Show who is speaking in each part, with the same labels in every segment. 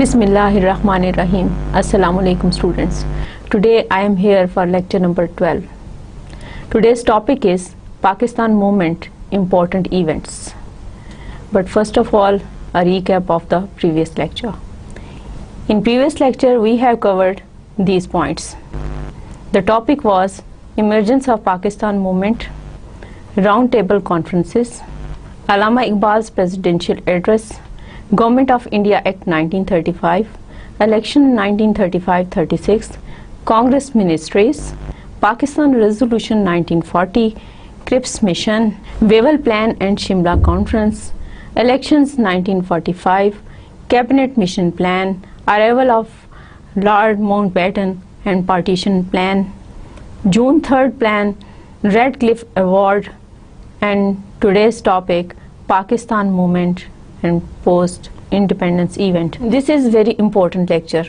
Speaker 1: Bismillahirrahmanirrahim. Assalamu alaikum students. Today I am here for lecture number 12. Today's topic is Pakistan movement important events. But first of all, a recap of the previous lecture. In previous lecture we have covered these points. The topic was emergence of Pakistan movement, round table conferences, Allama Iqbal's presidential address, Government of India Act 1935, Election 1935-36, Congress Ministries, Pakistan Resolution 1940, Cripps Mission, Wavell Plan and Shimla Conference, Elections 1945, Cabinet Mission Plan, Arrival of Lord Mountbatten and Partition Plan, June 3rd Plan, Radcliffe Award, and today's topic, Pakistan Movement and post-independence event. This is very important lecture.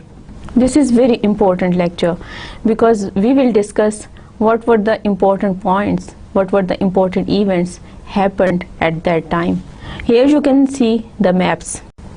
Speaker 1: This is very important lecture because we will discuss what were the important points, what were the important events happened at that time. Here you can see the maps.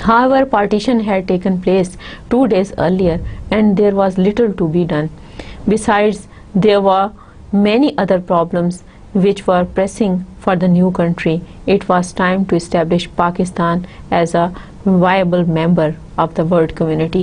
Speaker 1: However, partition had taken place 2 days earlier and there was little to be done. Besides, there were many other problems which were pressing for the new country. It was time to establish Pakistan as a viable member of the world community.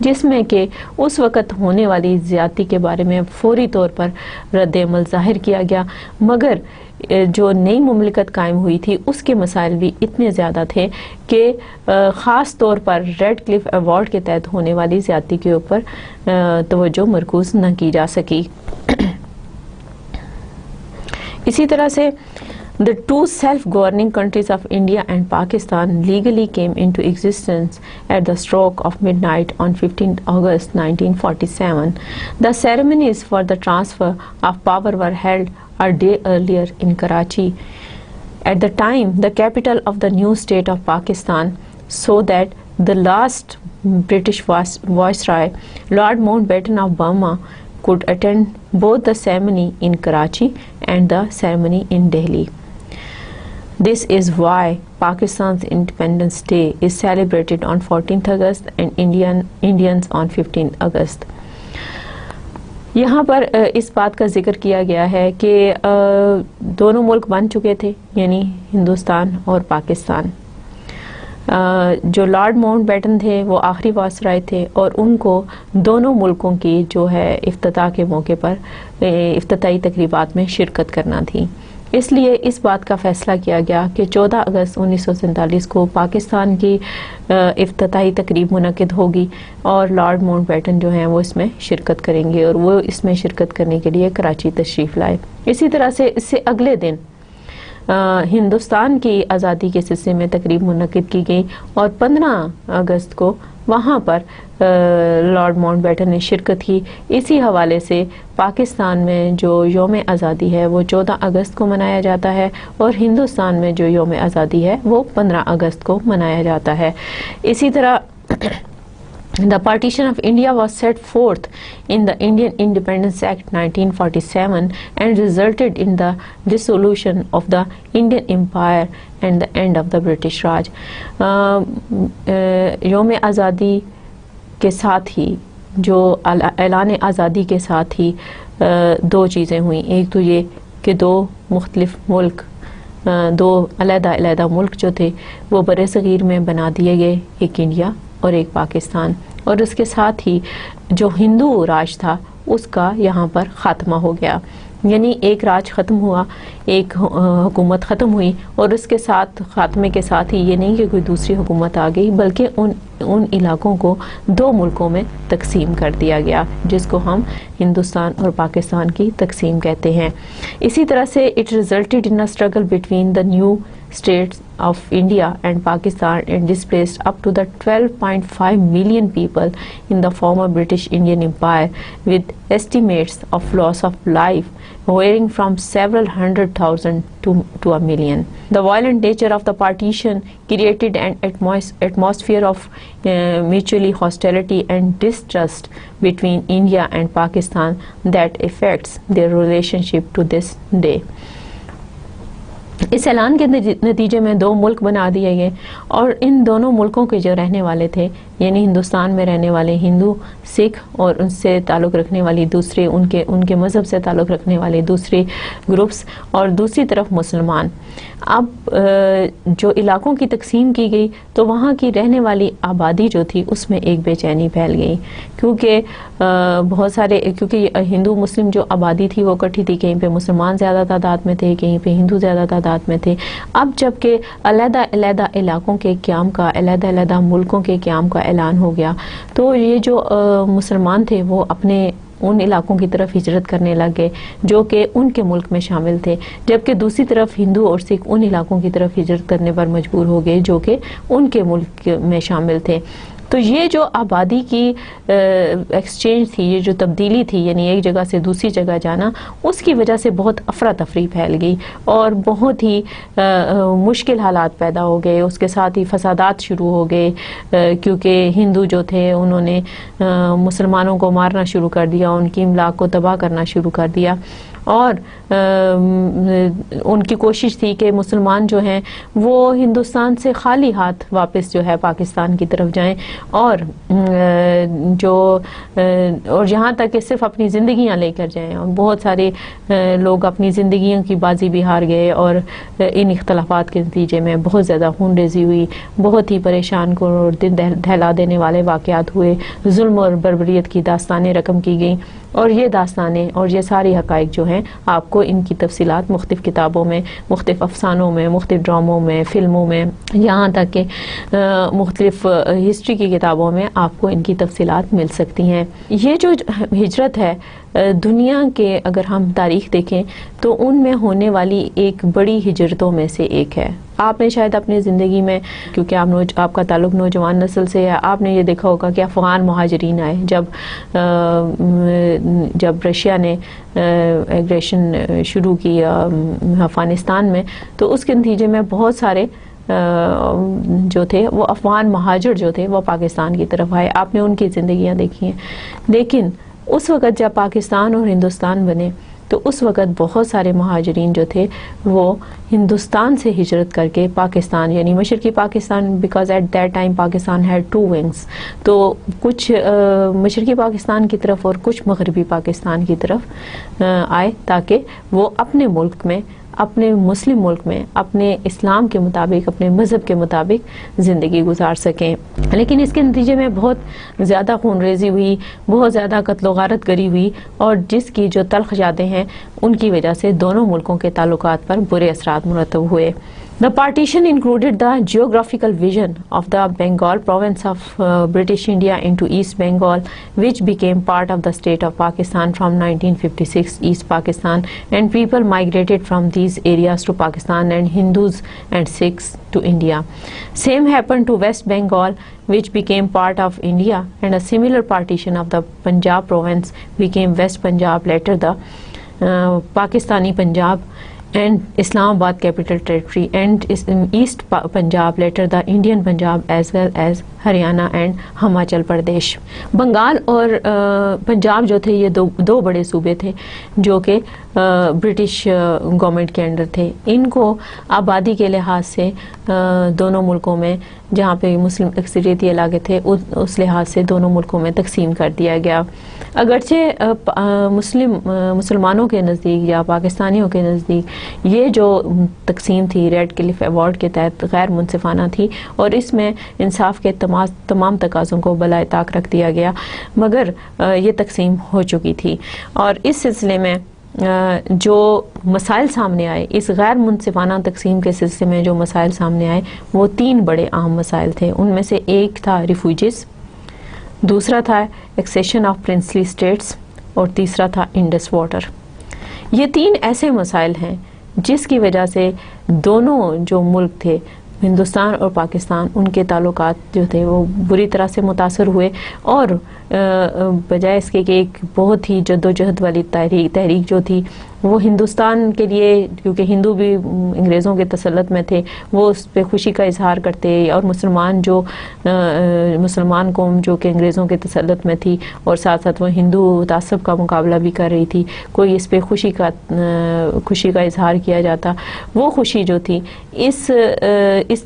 Speaker 1: جس میں کہ اس وقت ہونے والی زیادتی کے بارے میں فوری طور پر رد عمل ظاہر کیا گیا، مگر جو نئی مملکت قائم ہوئی تھی اس کے مسائل بھی اتنے زیادہ تھے کہ خاص طور پر ریڈ کلف ایوارڈ کے تحت ہونے والی زیادتی کے اوپر توجہ مرکوز نہ کی جا سکی۔ اسی طرح سے the two self-governing countries of India and Pakistan legally came into existence at the stroke of midnight on 15 August 1947. The ceremonies for the transfer of power were held a day earlier in Karachi, at the time the capital of the new state of Pakistan, so that the last British Viceroy, Lord Mountbatten of Burma, could attend both the ceremony in Karachi and the ceremony in Delhi. This is why Pakistan's Independence Day is celebrated on 14th August and Indians on 15th August. یہاں پر اس بات کا ذکر کیا گیا ہے کہ دونوں ملک بن چکے تھے، یعنی ہندوستان اور پاکستان۔ جو لارڈ ماؤنٹ بیٹن تھے وہ آخری وائسرائے تھے، اور ان کو دونوں ملکوں کی جو ہے افتتاح کے موقع پر افتتاحی تقریبات میں شرکت کرنا تھی۔ اس لیے اس بات کا فیصلہ کیا گیا کہ 14 اگست 1947 کو پاکستان کی افتتاحی تقریب منعقد ہوگی، اور لارڈ ماؤنٹ بیٹن جو ہیں وہ اس میں شرکت کریں گے، اور وہ اس میں شرکت کرنے کے لیے کراچی تشریف لائے۔ اسی طرح سے اس سے اگلے دن ہندوستان کی آزادی کے سلسلے میں تقریب منعقد کی گئی، اور 15 اگست کو وہاں پر لارڈ ماؤنٹ بیٹن نے شرکت کی۔ اسی حوالے سے پاکستان میں جو یوم آزادی ہے وہ 14 اگست کو منایا جاتا ہے، اور ہندوستان میں جو یوم آزادی ہے وہ 15 اگست کو منایا جاتا ہے۔ اسی طرح The partition of India was set forth in the Indian Independence Act 1947 and resulted in the dissolution of the Indian Empire and the end of the British Raj. یوم آزادی کے ساتھ ہی، جو اعلان آزادی کے ساتھ ہی دو چیزیں ہوئیں۔ ایک تو یہ کہ دو مختلف ملک، دو علیحدہ علیحدہ ملک جو تھے وہ بر صغیر میں بنا دیے گئے، ایک انڈیا اور ایک پاکستان، اور اس کے ساتھ ہی جو ہندو راج تھا اس کا یہاں پر خاتمہ ہو گیا، یعنی ایک راج ختم ہوا، ایک حکومت ختم ہوئی، اور اس کے ساتھ خاتمے کے ساتھ ہی یہ نہیں کہ کوئی دوسری حکومت آ گئی، بلکہ ان علاقوں کو دو ملکوں میں تقسیم کر دیا گیا، جس کو ہم ہندوستان اور پاکستان کی تقسیم کہتے ہیں۔ اسی طرح سے it resulted in a struggle between the new states of India and Pakistan and displaced up to the 12.5 million people in the former British Indian Empire, with estimates of loss of life varying from several hundred thousand to a million. The violent nature of the partition created an atmosphere of mutually hostility and distrust between India and Pakistan that affects their relationship to this day. اس اعلان کے نتیجے میں دو ملک بنا دیے گئے، اور ان دونوں ملکوں کے جو رہنے والے تھے، یعنی ہندوستان میں رہنے والے ہندو، سکھ اور ان سے تعلق رکھنے والی دوسرے ان کے مذہب سے تعلق رکھنے والے دوسرے گروپس، اور دوسری طرف مسلمان۔ اب جو علاقوں کی تقسیم کی گئی تو وہاں کی رہنے والی آبادی جو تھی اس میں ایک بے چینی پھیل گئی، کیونکہ بہت سارے ہندو مسلم جو آبادی تھی وہ اکٹھی تھی، کہیں پہ مسلمان زیادہ تعداد میں تھے، کہیں پہ ہندو زیادہ تعداد میں تھے۔ اب جب کہ علیحدہ علیحدہ علاقوں کے قیام کا، علیحدہ علیحدہ ملکوں کے قیام کا اعلان ہو گیا، تو یہ جو مسلمان تھے وہ اپنے ان علاقوں کی طرف ہجرت کرنے لگ گئے جو کہ ان کے ملک میں شامل تھے، جبکہ دوسری طرف ہندو اور سکھ ان علاقوں کی طرف ہجرت کرنے پر مجبور ہو گئے جو کہ ان کے ملک میں شامل تھے۔ تو یہ جو آبادی کی ایکسچینج تھی، یہ جو تبدیلی تھی، یعنی ایک جگہ سے دوسری جگہ جانا، اس کی وجہ سے بہت افراتفری پھیل گئی اور بہت ہی مشکل حالات پیدا ہو گئے۔ اس کے ساتھ ہی فسادات شروع ہو گئے، کیونکہ ہندو جو تھے انہوں نے مسلمانوں کو مارنا شروع کر دیا، ان کی املاک کو تباہ کرنا شروع کر دیا، اور ان کی کوشش تھی کہ مسلمان جو ہیں وہ ہندوستان سے خالی ہاتھ واپس جو ہے پاکستان کی طرف جائیں، اور یہاں تک کہ صرف اپنی زندگیاں لے کر جائیں، اور بہت سارے لوگ اپنی زندگیوں کی بازی بھی ہار گئے، اور ان اختلافات کے نتیجے میں بہت زیادہ خون ریزی ہوئی، بہت ہی پریشان کن اور دل دہلا دینے والے واقعات ہوئے، ظلم اور بربریت کی داستانیں رقم کی گئیں، اور یہ داستانیں اور یہ ساری حقائق جو ہیں آپ کو ان کی تفصیلات مختلف کتابوں میں، مختلف افسانوں میں، مختلف ڈراموں میں، فلموں میں، یہاں تک کہ مختلف ہسٹری کی کتابوں میں آپ کو ان کی تفصیلات مل سکتی ہیں۔ یہ جو ہجرت ہے دنیا کے، اگر ہم تاریخ دیکھیں تو ان میں ہونے والی ایک بڑی ہجرتوں میں سے ایک ہے۔ آپ نے شاید اپنی زندگی میں، کیونکہ آپ کا تعلق نوجوان نسل سے ہے، آپ نے یہ دیکھا ہوگا کہ افغان مہاجرین آئے جب رشیا نے ایگریشن شروع کی افغانستان میں، تو اس کے نتیجے میں بہت سارے جو تھے وہ افغان مہاجر جو تھے وہ پاکستان کی طرف آئے۔ آپ نے ان کی زندگیاں دیکھی ہیں، لیکن اس وقت جب پاکستان اور ہندوستان بنے تو اس وقت بہت سارے مہاجرین جو تھے وہ ہندوستان سے ہجرت کر کے پاکستان، یعنی مشرقی Pakistan, because at that time Pakistan had two wings, تو کچھ مشرقی پاکستان کی طرف اور کچھ مغربی پاکستان کی طرف آئے تاکہ وہ اپنے ملک میں، اپنے مسلم ملک میں، اپنے اسلام کے مطابق، اپنے مذہب کے مطابق زندگی گزار سکیں۔ لیکن اس کے نتیجے میں بہت زیادہ خون ریزی ہوئی، بہت زیادہ قتل و غارت گری ہوئی، اور جس کی جو تلخ یادیں ہیں ان کی وجہ سے دونوں ملکوں کے تعلقات پر برے اثرات مرتب ہوئے۔ The partition included the geographical division of the Bengal province of British India into East Bengal, which became part of the state of Pakistan from 1956, East Pakistan, and people migrated from these areas to Pakistan, and Hindus and Sikhs to India. Same happened to West Bengal, which became part of India, and a similar partition of the Punjab province became West Punjab, later the Pakistani Punjab, and Islamabad capital territory, and East Punjab, later the Indian Punjab, as well as Haryana and Himachal Pradesh. Bengal اور پنجاب جو تھے یہ دو بڑے صوبے تھے جو کہ British government کے انڈر تھے۔ ان کو آبادی کے لحاظ سے دونوں ملکوں میں، جہاں پہ مسلم اکثریتی علاقے تھے، اس لحاظ سے دونوں ملکوں میں تقسیم کر دیا گیا۔ اگرچہ مسلمانوں کے نزدیک یا پاکستانیوں کے نزدیک یہ جو تقسیم تھی ریڈ کلف ایوارڈ کے تحت غیر منصفانہ تھی، اور اس میں انصاف کے تمام تقاضوں کو بالائے طاق رکھ دیا گیا، مگر یہ تقسیم ہو چکی تھی۔ اور اس سلسلے میں جو مسائل سامنے آئے، اس غیر منصفانہ تقسیم کے سلسلے میں جو مسائل سامنے آئے وہ 3 بڑے اہم مسائل تھے۔ ان میں سے ایک تھا ریفیوجیز، دوسرا تھا ایکسیشن آف پرنسلی اسٹیٹس، اور تیسرا تھا انڈس واٹر۔ یہ 3 ایسے مسائل ہیں جس کی وجہ سے دونوں جو ملک تھے، ہندوستان اور پاکستان، ان کے تعلقات جو تھے وہ بری طرح سے متاثر ہوئے، اور بجائے اس کے کہ ایک بہت ہی جدوجہد والی تحریک جو تھی وہ ہندوستان کے لیے، کیونکہ ہندو بھی انگریزوں کے تسلط میں تھے، وہ اس پہ خوشی کا اظہار کرتے، اور مسلمان قوم جو کہ انگریزوں کے تسلط میں تھی اور ساتھ ساتھ وہ ہندو تعصب کا مقابلہ بھی کر رہی تھی، کوئی اس پہ خوشی کا اظہار کیا جاتا، وہ خوشی جو تھی اس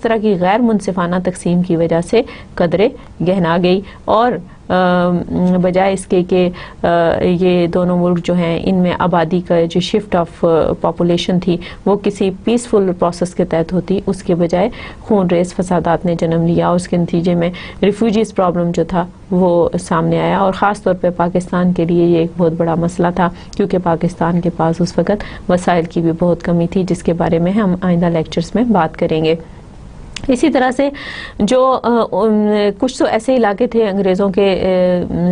Speaker 1: طرح کی غیر منصفانہ تقسیم کی وجہ سے قدرے گہنا گئی، اور بجائے اس کے کہ یہ دونوں ملک جو ہیں ان میں آبادی کا جو شفٹ آف پاپولیشن تھی وہ کسی پیسفل پروسیس کے تحت ہوتی، اس کے بجائے خون ریز فسادات نے جنم لیا، اور اس کے نتیجے میں ریفیوجیز پرابلم جو تھا وہ سامنے آیا، اور خاص طور پہ پاکستان کے لیے یہ ایک بہت بڑا مسئلہ تھا، کیونکہ پاکستان کے پاس اس وقت وسائل کی بھی بہت کمی تھی، جس کے بارے میں ہم آئندہ لیکچرز میں بات کریں گے۔ اسی طرح سے جو کچھ تو ایسے علاقے تھے انگریزوں کے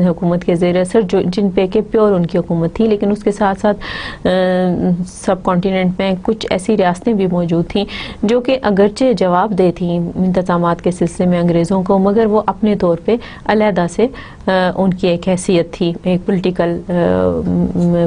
Speaker 1: حکومت کے زیر اثر جن پہ کہ پیور ان کی حکومت تھی، لیکن اس کے ساتھ ساتھ سب کانٹیننٹ میں کچھ ایسی ریاستیں بھی موجود تھیں جو کہ اگرچہ جواب دہ تھیں انتظامات کے سلسلے میں انگریزوں کو، مگر وہ اپنے طور پہ علیحدہ سے ان کی ایک حیثیت تھی، ایک پولیٹیکل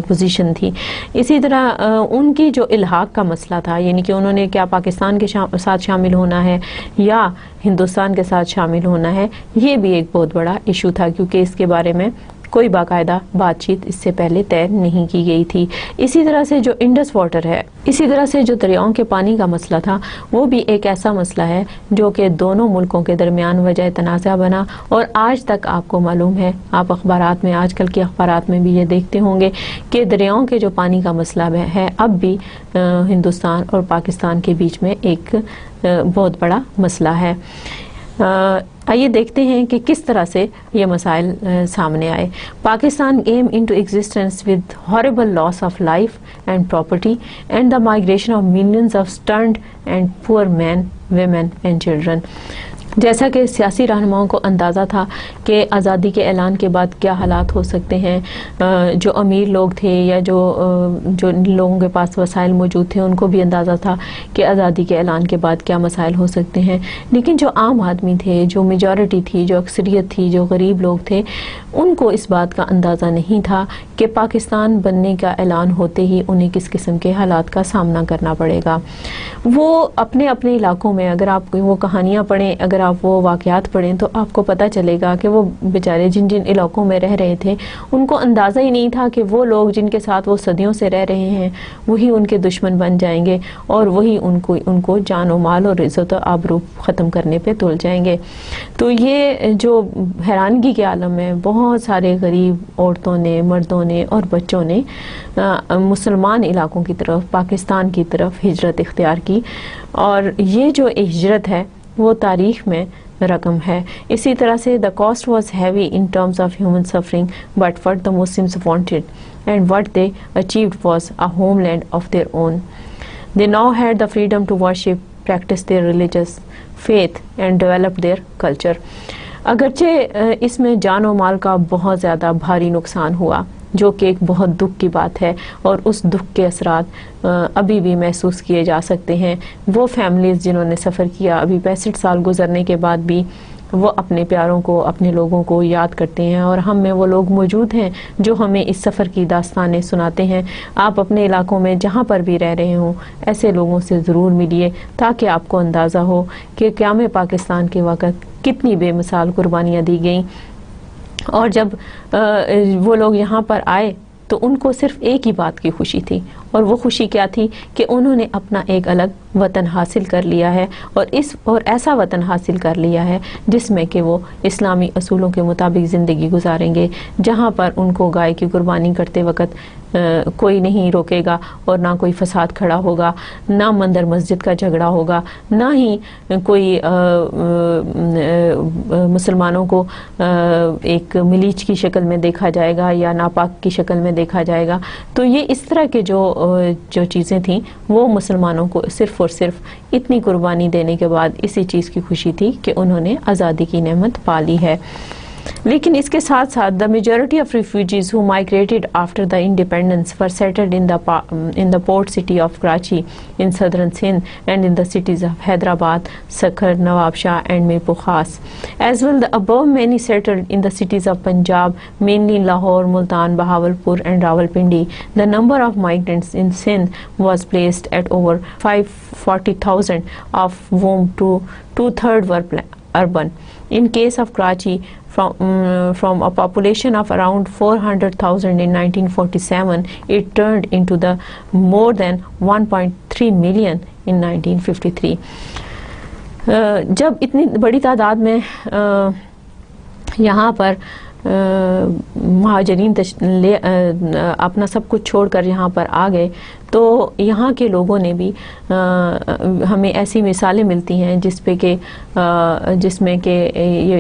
Speaker 1: پوزیشن تھی۔ اسی طرح ان کی جو الحاق کا مسئلہ تھا، یعنی کہ انہوں نے کیا پاکستان کے ساتھ شامل ہونا ہے یا ہندوستان کے ساتھ شامل ہونا ہے، یہ بھی ایک بہت بڑا ایشو تھا، کیونکہ اس کے بارے میں کوئی باقاعدہ بات چیت اس سے پہلے طے نہیں کی گئی تھی۔ اسی طرح سے جو انڈس واٹر ہے، اسی طرح سے جو دریاؤں کے پانی کا مسئلہ تھا، وہ بھی ایک ایسا مسئلہ ہے جو کہ دونوں ملکوں کے درمیان وجہ تنازع بنا، اور آج تک آپ کو معلوم ہے، آپ اخبارات میں، آج کل کے اخبارات میں بھی یہ دیکھتے ہوں گے کہ دریاؤں کے جو پانی کا مسئلہ ہے اب بھی ہندوستان اور پاکستان کے بیچ میں ایک بہت بڑا مسئلہ ہے۔ آئیے دیکھتے ہیں کہ کس طرح سے یہ مسائل سامنے آئے۔ Pakistan came into existence with horrible loss of life and property and the migration of millions of stunned and poor men, women and children۔ جیسا کہ سیاسی رہنماؤں کو اندازہ تھا کہ آزادی کے اعلان کے بعد کیا حالات ہو سکتے ہیں، جو امیر لوگ تھے یا جو لوگوں کے پاس وسائل موجود تھے ان کو بھی اندازہ تھا کہ آزادی کے اعلان کے بعد کیا مسائل ہو سکتے ہیں، لیکن جو عام آدمی تھے، جو میجورٹی تھی، جو اکثریت تھی، جو غریب لوگ تھے، ان کو اس بات کا اندازہ نہیں تھا کہ پاکستان بننے کا اعلان ہوتے ہی انہیں کس قسم کے حالات کا سامنا کرنا پڑے گا۔ وہ اپنے اپنے علاقوں میں، اگر آپ وہ کہانیاں پڑھیں، اگر آپ وہ واقعات پڑھیں تو آپ کو پتہ چلے گا کہ وہ بیچارے جن جن علاقوں میں رہ رہے تھے ان کو اندازہ ہی نہیں تھا کہ وہ لوگ جن کے ساتھ وہ صدیوں سے رہ رہے ہیں وہی ان کے دشمن بن جائیں گے اور وہی ان کو جان و مال اور عزت و آبرو ختم کرنے پہ تل جائیں گے۔ تو یہ جو حیرانگی کے عالم میں بہت سارے غریب عورتوں نے، مردوں نے اور بچوں نے مسلمان علاقوں کی طرف، پاکستان کی طرف ہجرت اختیار کی، اور یہ جو ہجرت ہے وہ تاریخ میں رقم ہے۔ اسی طرح سے the cost was heavy in terms of human suffering, but what the Muslims wanted and what they achieved was a homeland of their own. They now had the freedom to worship, practice their religious faith and develop their culture. اگرچہ اس میں جان و مال کا بہت زیادہ بھاری نقصان ہوا، جو کہ ایک بہت دکھ کی بات ہے، اور اس دکھ کے اثرات ابھی بھی محسوس کیے جا سکتے ہیں۔ وہ فیملیز جنہوں نے سفر کیا، ابھی 65 سال گزرنے کے بعد بھی وہ اپنے پیاروں کو، اپنے لوگوں کو یاد کرتے ہیں، اور ہم میں وہ لوگ موجود ہیں جو ہمیں اس سفر کی داستانیں سناتے ہیں۔ آپ اپنے علاقوں میں جہاں پر بھی رہ رہے ہوں ایسے لوگوں سے ضرور ملیے تاکہ آپ کو اندازہ ہو کہ قیام پاکستان کے وقت کتنی بے مثال قربانیاں دی گئیں، اور جب وہ لوگ یہاں پر آئے تو ان کو صرف ایک ہی بات کی خوشی تھی، اور وہ خوشی کیا تھی کہ انہوں نے اپنا ایک الگ وطن حاصل کر لیا ہے، اور ایسا وطن حاصل کر لیا ہے جس میں کہ وہ اسلامی اصولوں کے مطابق زندگی گزاریں گے، جہاں پر ان کو گائے کی قربانی کرتے وقت کوئی نہیں روکے گا، اور نہ کوئی فساد کھڑا ہوگا، نہ مندر مسجد کا جھگڑا ہوگا، نہ ہی کوئی مسلمانوں کو ایک ملیچ کی شکل میں دیکھا جائے گا یا ناپاک کی شکل میں دیکھا جائے گا۔ تو یہ اس طرح کے جو چیزیں تھیں وہ مسلمانوں کو صرف اور صرف اتنی قربانی دینے کے بعد اسی چیز کی خوشی تھی کہ انہوں نے آزادی کی نعمت پا لی ہے۔ لیکن اس کے ساتھ ساتھ the majority of refugees who migrated after the independence were settled in the port city of Karachi in southern Sindh and in the cities of Hyderabad, Sakhar, Nawab Shah and Mirpur Khas. As well, the above many settled in the cities of Punjab, mainly Lahore, Multan, Bahawalpur and Rawalpindi. The number of migrants in Sindh was placed at over 540,000, of whom two-thirds were urban. In case of Karachi, from a population of around 400,000 in 1947, it turned into the more than 1.3 million in 1953. جب اتنی بڑی تعداد میں یہاں پر مہاجرین اپنا سب کچھ چھوڑ کر یہاں پر آ گئے تو یہاں کے لوگوں نے بھی ہمیں ایسی مثالیں ملتی ہیں جس میں کہ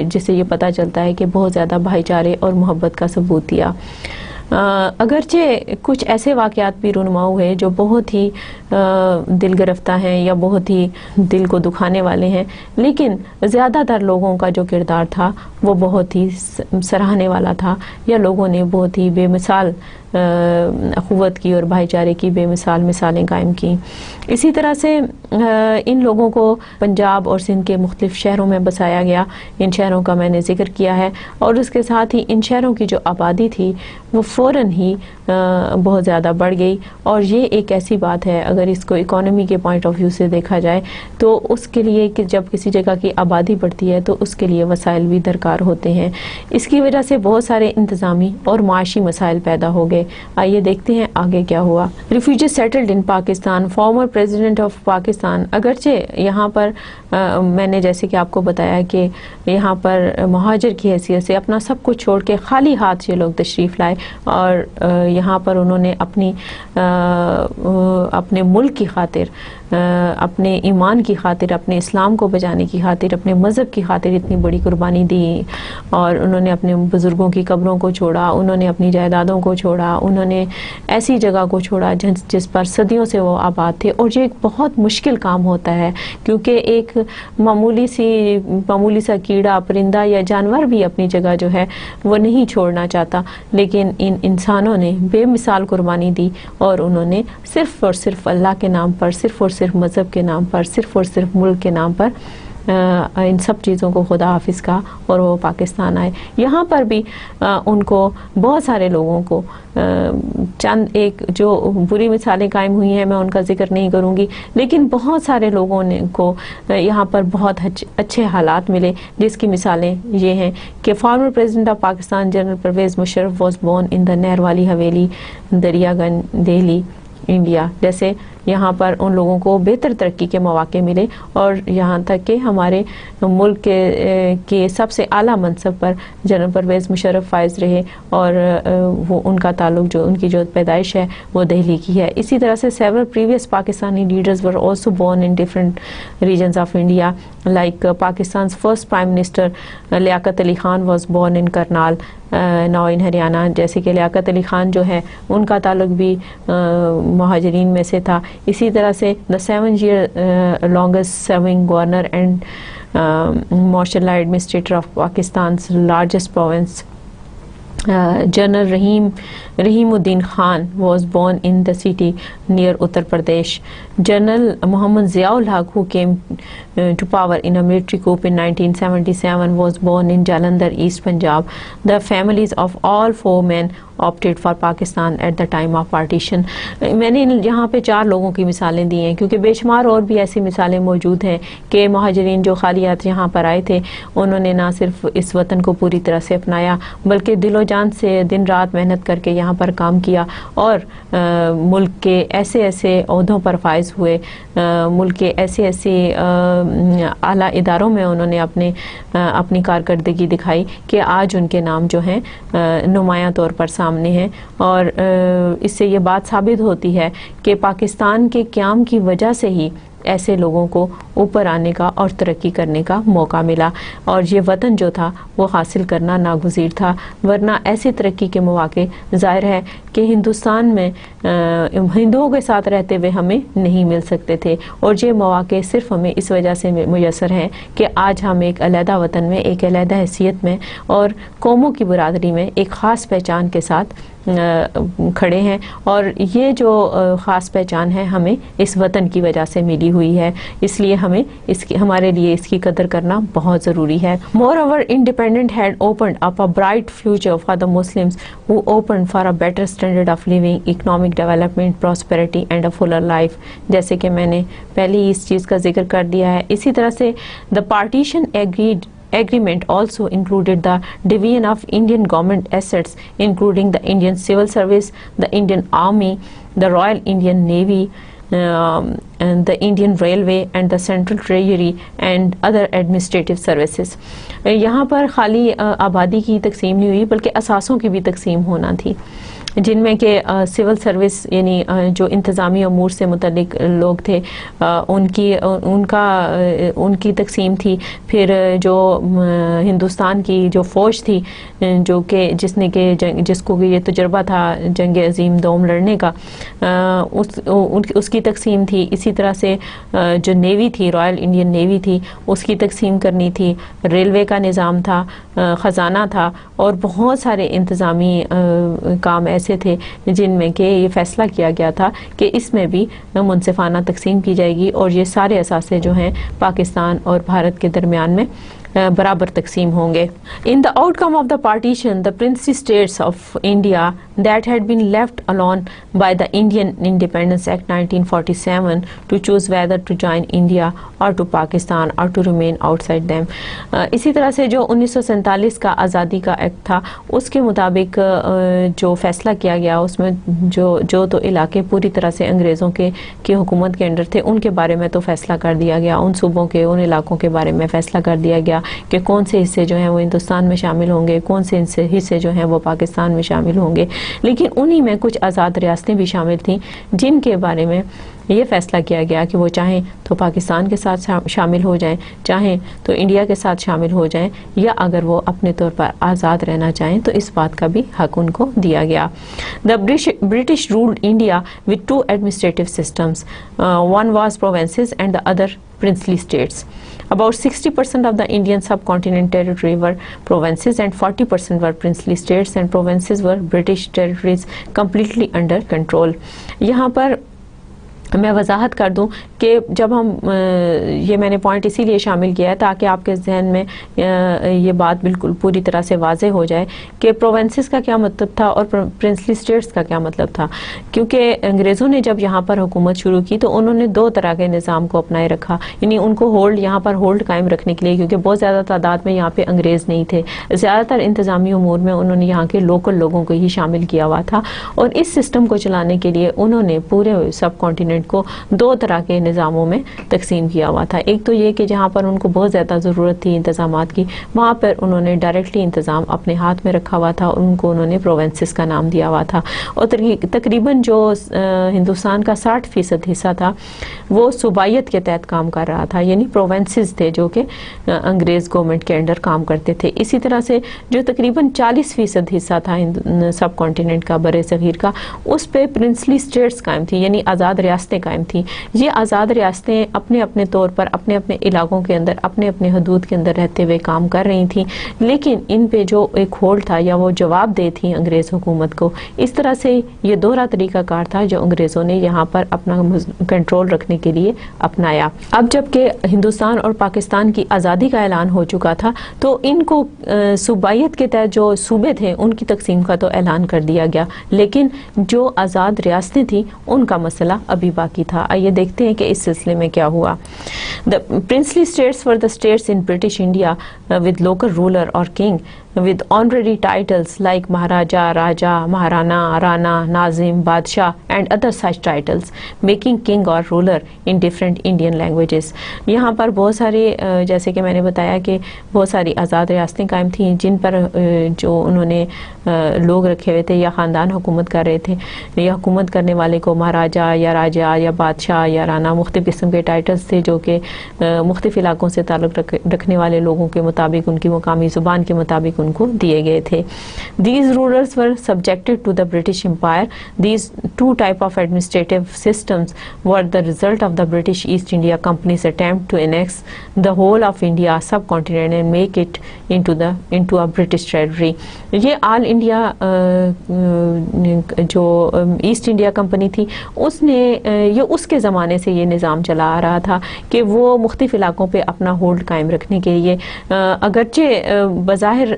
Speaker 1: جس سے یہ پتہ چلتا ہے کہ بہت زیادہ بھائی چارے اور محبت کا ثبوت دیا۔ اگرچہ کچھ ایسے واقعات بھی رونما ہوئے جو بہت ہی دل گرفتہ ہیں یا بہت ہی دل کو دکھانے والے ہیں، لیکن زیادہ تر لوگوں کا جو کردار تھا وہ بہت ہی سراہنے والا تھا، یا لوگوں نے بہت ہی بے مثال اخوت کی اور بھائی چارے کی بے مثال مثالیں قائم کیں. اسی طرح سے ان لوگوں کو پنجاب اور سندھ کے مختلف شہروں میں بسایا گیا. ان شہروں کا میں نے ذکر کیا ہے, اور اس کے ساتھ ہی ان شہروں کی جو آبادی تھی وہ فوراً ہی بہت زیادہ بڑھ گئی. اور یہ ایک ایسی بات ہے, اگر اس کو اکانومی کے پوائنٹ آف ویو سے دیکھا جائے تو اس کے لیے کہ جب کسی جگہ کی آبادی بڑھتی ہے تو اس کے لیے وسائل بھی درکار ہوتے ہیں. اس کی وجہ سے بہت سارے انتظامی اور معاشی مسائل پیدا ہو گئے. آئیے دیکھتے ہیں آگے کیا ہوا. Refugees settled in Pakistan. Former president of Pakistan, اگرچہ یہاں پر میں نے جیسے کہ آپ کو بتایا کہ یہاں پر مہاجر کی حیثیت سے اپنا سب کچھ چھوڑ کے خالی ہاتھ یہ لوگ تشریف لائے, اور یہاں پر انہوں نے اپنے ملک کی خاطر, اپنے ایمان کی خاطر, اپنے اسلام کو بچانے کی خاطر, اپنے مذہب کی خاطر اتنی بڑی قربانی دی. اور انہوں نے اپنے بزرگوں کی قبروں کو چھوڑا, انہوں نے اپنی جائیدادوں کو چھوڑا, انہوں نے ایسی جگہ کو چھوڑا جس پر صدیوں سے وہ آباد تھے. اور یہ ایک بہت مشکل کام ہوتا ہے, کیونکہ ایک معمولی سا کیڑا, پرندہ یا جانور بھی اپنی جگہ جو ہے وہ نہیں چھوڑنا چاہتا, لیکن ان انسانوں نے بے مثال قربانی دی, اور انہوں نے صرف اور صرف اللہ کے نام پر, صرف اور صرف مذہب کے نام پر, صرف اور صرف ملک کے نام پر ان سب چیزوں کو خدا حافظ کہا, اور وہ پاکستان آئے. یہاں پر بھی ان کو بہت سارے لوگوں کو چند ایک جو بری مثالیں قائم ہوئی ہیں, میں ان کا ذکر نہیں کروں گی, لیکن بہت سارے لوگوں کو یہاں پر بہت اچھے حالات ملے, جس کی مثالیں یہ ہیں کہ former president of Pakistan general Pervez Musharraf was born in the Nehar Wali Haveli, Darya Ganj, Delhi, India. جیسے یہاں پر ان لوگوں کو بہتر ترقی کے مواقع ملے, اور یہاں تک کہ ہمارے ملک کے سب سے اعلیٰ منصب پر جنرل پرویز مشرف فائز رہے, اور وہ ان کا تعلق ان کی جو پیدائش ہے وہ دہلی کی ہے. اسی طرح سے several previous Pakistani leaders were also born in different regions of India, like Pakistan's first Prime Minister Liaquat Ali Khan was born in Karnal, now in Haryana. جیسے کہ لیاقت علی خان جو ہے ان کا تعلق بھی مہاجرین میں سے تھا. اسی طرح سے the 7-year longest serving governor and martial law administrator of Pakistan's largest province, General Rahim Uddin Khan was born in the city near Uttar Pradesh. General Muhammad Ziaul Haq, who came to power in a military coup in 1977, was born in Jalandhar, East Punjab. The families of all 4 men opted for Pakistan at the time of partition. میں نے یہاں پہ 4 لوگوں کی مثالیں دی ہیں, کیونکہ بے شمار اور بھی ایسی مثالیں موجود ہیں کہ مہاجرین جو خالی ہاتھ یہاں پر آئے تھے, انہوں نے نہ صرف اس وطن کو پوری طرح سے اپنایا, بلکہ دل و جان سے دن رات محنت کر کے یہاں پر کام کیا, اور ملک کے ایسے عہدوں پر فائز ہوئے, ملک کے ایسے اعلیٰ اداروں میں انہوں نے اپنی کارکردگی دکھائی کہ آج ان کے نام جو ہیں نمایاں طور پر سامنے ہیں. اور اس سے یہ بات ثابت ہوتی ہے کہ پاکستان کے قیام کی وجہ سے ہی ایسے لوگوں کو اوپر آنے کا اور ترقی کرنے کا موقع ملا, اور یہ وطن جو تھا وہ حاصل کرنا ناگزیر تھا, ورنہ ایسی ترقی کے مواقع ظاہر ہے کہ ہندوستان میں ہندوؤں کے ساتھ رہتے ہوئے ہمیں نہیں مل سکتے تھے. اور یہ مواقع صرف ہمیں اس وجہ سے میسر ہیں کہ آج ہم ایک علیحدہ وطن میں, ایک علیحدہ حیثیت میں اور قوموں کی برادری میں ایک خاص پہچان کے ساتھ کھڑے ہیں, اور یہ جو خاص پہچان ہے ہمیں اس وطن کی وجہ سے ملی ہوئی ہے, اس لیے ہمارے لیے اس کی قدر کرنا بہت ضروری ہے. Moreover, independence had opened up a bright future for the Muslims who opened for a better standard of living, economic development, prosperity and a fuller life. جیسے کہ میں نے پہلے ہی اس چیز کا ذکر کر دیا ہے. اسی طرح سے the partition agreement also included the division of Indian government assets, including the Indian Civil Service, the Indian Army, the Royal Indian Navy, and the Indian Railway and the Central Treasury and other administrative services. یہاں پر خالی آبادی کی تقسیم نہیں ہوئی بلکہ اثاثوں کی بھی تقسیم ہونا تھی, جن میں کہ سول سروس یعنی جو انتظامی امور سے متعلق لوگ تھے ان کی تقسیم تھی. پھر جو ہندوستان کی جو فوج تھی جو کہ جس کو یہ تجربہ تھا جنگ عظیم دوم لڑنے کا, اس کی تقسیم تھی. اسی طرح سے جو نیوی تھی، رائل انڈین نیوی تھی، اس کی تقسیم کرنی تھی، ریلوے کا نظام تھا، خزانہ تھا، اور بہت سارے انتظامی کام ایسے تھے جن میں کہ یہ فیصلہ کیا گیا تھا کہ اس میں بھی منصفانہ تقسیم کی جائے گی اور یہ سارے اثاثے جو ہیں پاکستان اور بھارت کے درمیان میں برابر تقسیم ہوں گے. In the outcome of the partition, the princely states of India that had been left alone by the Indian Independence Act 1947 to choose whether to join India or to Pakistan or to remain outside them. اسی طرح سے جو 1947 کا آزادی کا act تھا اس کے مطابق جو فیصلہ کیا گیا اس میں جو تو علاقے پوری طرح سے انگریزوں کی حکومت کے انڈر تھے ان کے بارے میں تو فیصلہ کر دیا گیا، ان صوبوں کے ان علاقوں کے بارے میں فیصلہ کر دیا گیا کہ کون سے حصے جو ہیں وہ ہندوستان میں شامل ہوں گے، کون سے حصے جو ہیں وہ پاکستان میں شامل ہوں گے. لیکن انہی میں کچھ آزاد ریاستیں بھی شامل تھیں جن کے بارے میں یہ فیصلہ کیا گیا کہ وہ چاہیں تو پاکستان کے ساتھ شامل ہو جائیں، چاہیں تو انڈیا کے ساتھ شامل ہو جائیں، یا اگر وہ اپنے طور پر آزاد رہنا چاہیں تو اس بات کا بھی حق ان کو دیا گیا. The British ruled India with two administrative systems. One was provinces and the other princely states. About 60% of the Indian subcontinent territory were provinces and 40% were princely states, and provinces were British territories completely under control. یہاں پر میں وضاحت کر دوں کہ جب ہم یہ میں نے پوائنٹ اسی لیے شامل کیا ہے تاکہ آپ کے ذہن میں یہ بات بالکل پوری طرح سے واضح ہو جائے کہ پروونسز کا کیا مطلب تھا اور پرنسلی اسٹیٹس کا کیا مطلب تھا. کیونکہ انگریزوں نے جب یہاں پر حکومت شروع کی تو انہوں نے دو طرح کے نظام کو اپنائے رکھا، یعنی ان کو یہاں پر ہولڈ قائم رکھنے کے لیے، کیونکہ بہت زیادہ تعداد میں یہاں پہ انگریز نہیں تھے، زیادہ تر انتظامی امور میں انہوں نے یہاں کے لوکل لوگوں کو ہی شامل کیا ہوا تھا، اور اس سسٹم کو چلانے کے لیے انہوں نے پورے سب کانٹیننٹ کو دو طرح کے نظاموں میں تقسیم کیا ہوا تھا. ایک تو یہ کہ جہاں پر ان کو بہت زیادہ ضرورت تھی انتظامات کی، وہاں پر انہوں نے ڈائریکٹلی انتظام اپنے ہاتھ میں رکھا ہوا تھا، ان کو انہوں نے پروونسز کا نام دیا ہوا تھا. اور تقریباً جو ہندوستان کا 60% حصہ تھا وہ صوبائیت کے تحت کام کر رہا تھا، یعنی پروونسز تھے جو کہ انگریز گورنمنٹ کے انڈر کام کرتے تھے. اسی طرح سے جو تقریباً 40% حصہ تھا سب کانٹیننٹ کا، بر صغیر کا، اس پہ پرنسلی اسٹیٹس قائم تھی، یعنی آزاد ریاستیں قائم تھیں. یہ آزاد ریاستیں اپنے اپنے طور پر اپنے اپنے علاقوں کے اندر اپنے اپنے حدود کے اندر رہتے ہوئے کام کر رہی تھیں، لیکن ان پہ جو ایک ہولڈ تھا یا وہ جواب دہ تھیں انگریز حکومت کو. اس طرح سے یہ دوہرا طریقہ کار تھا جو انگریزوں نے یہاں پر اپنا کنٹرول رکھنے کے لیے اپنایا. اب جب کہ ہندوستان اور پاکستان کی آزادی کا اعلان ہو چکا تھا تو ان کو صوبائیت کے تحت جو صوبے تھے ان کی تقسیم کا تو اعلان کر دیا گیا، لیکن جو آزاد ریاستیں تھیں ان کا مسئلہ ابھی باقی تھا. آئیے دیکھتے ہیں کہ اس سلسلے میں کیا ہوا. The princely states were the states in British India with local ruler or king with honorary titles like Maharaja, Raja, Maharana, Rana, Nazim, Badshah and other such titles, making king or ruler in different Indian languages. یہاں پر بہت سارے جیسے کہ میں نے بتایا کہ بہت ساری آزاد ریاستیں قائم تھیں جن پر جو انہوں نے لوگ رکھے ہوئے تھے یا خاندان حکومت کر رہے تھے، یا حکومت کرنے والے کو مہاراجا یا راجا یا بادشاہ یا رانا، مختلف قسم کے ٹائٹلز تھے جو کہ مختلف علاقوں سے تعلق رکھنے والے لوگوں کے مطابق ان کی مقامی زبان کے مطابق ان کو دیے گئے تھے. These rulers were subjected to the British Empire. These two type of administrative systems were the result of the British East India Company's attempt to annex the whole of India subcontinent and make it into a British territory. یہ آل India جو East India company تھی اس نے یہ اس کے زمانے سے یہ نظام چلا آ رہا تھا کہ وہ مختلف علاقوں پہ اپنا ہولڈ قائم رکھنے کے لیے اگرچہ بظاہر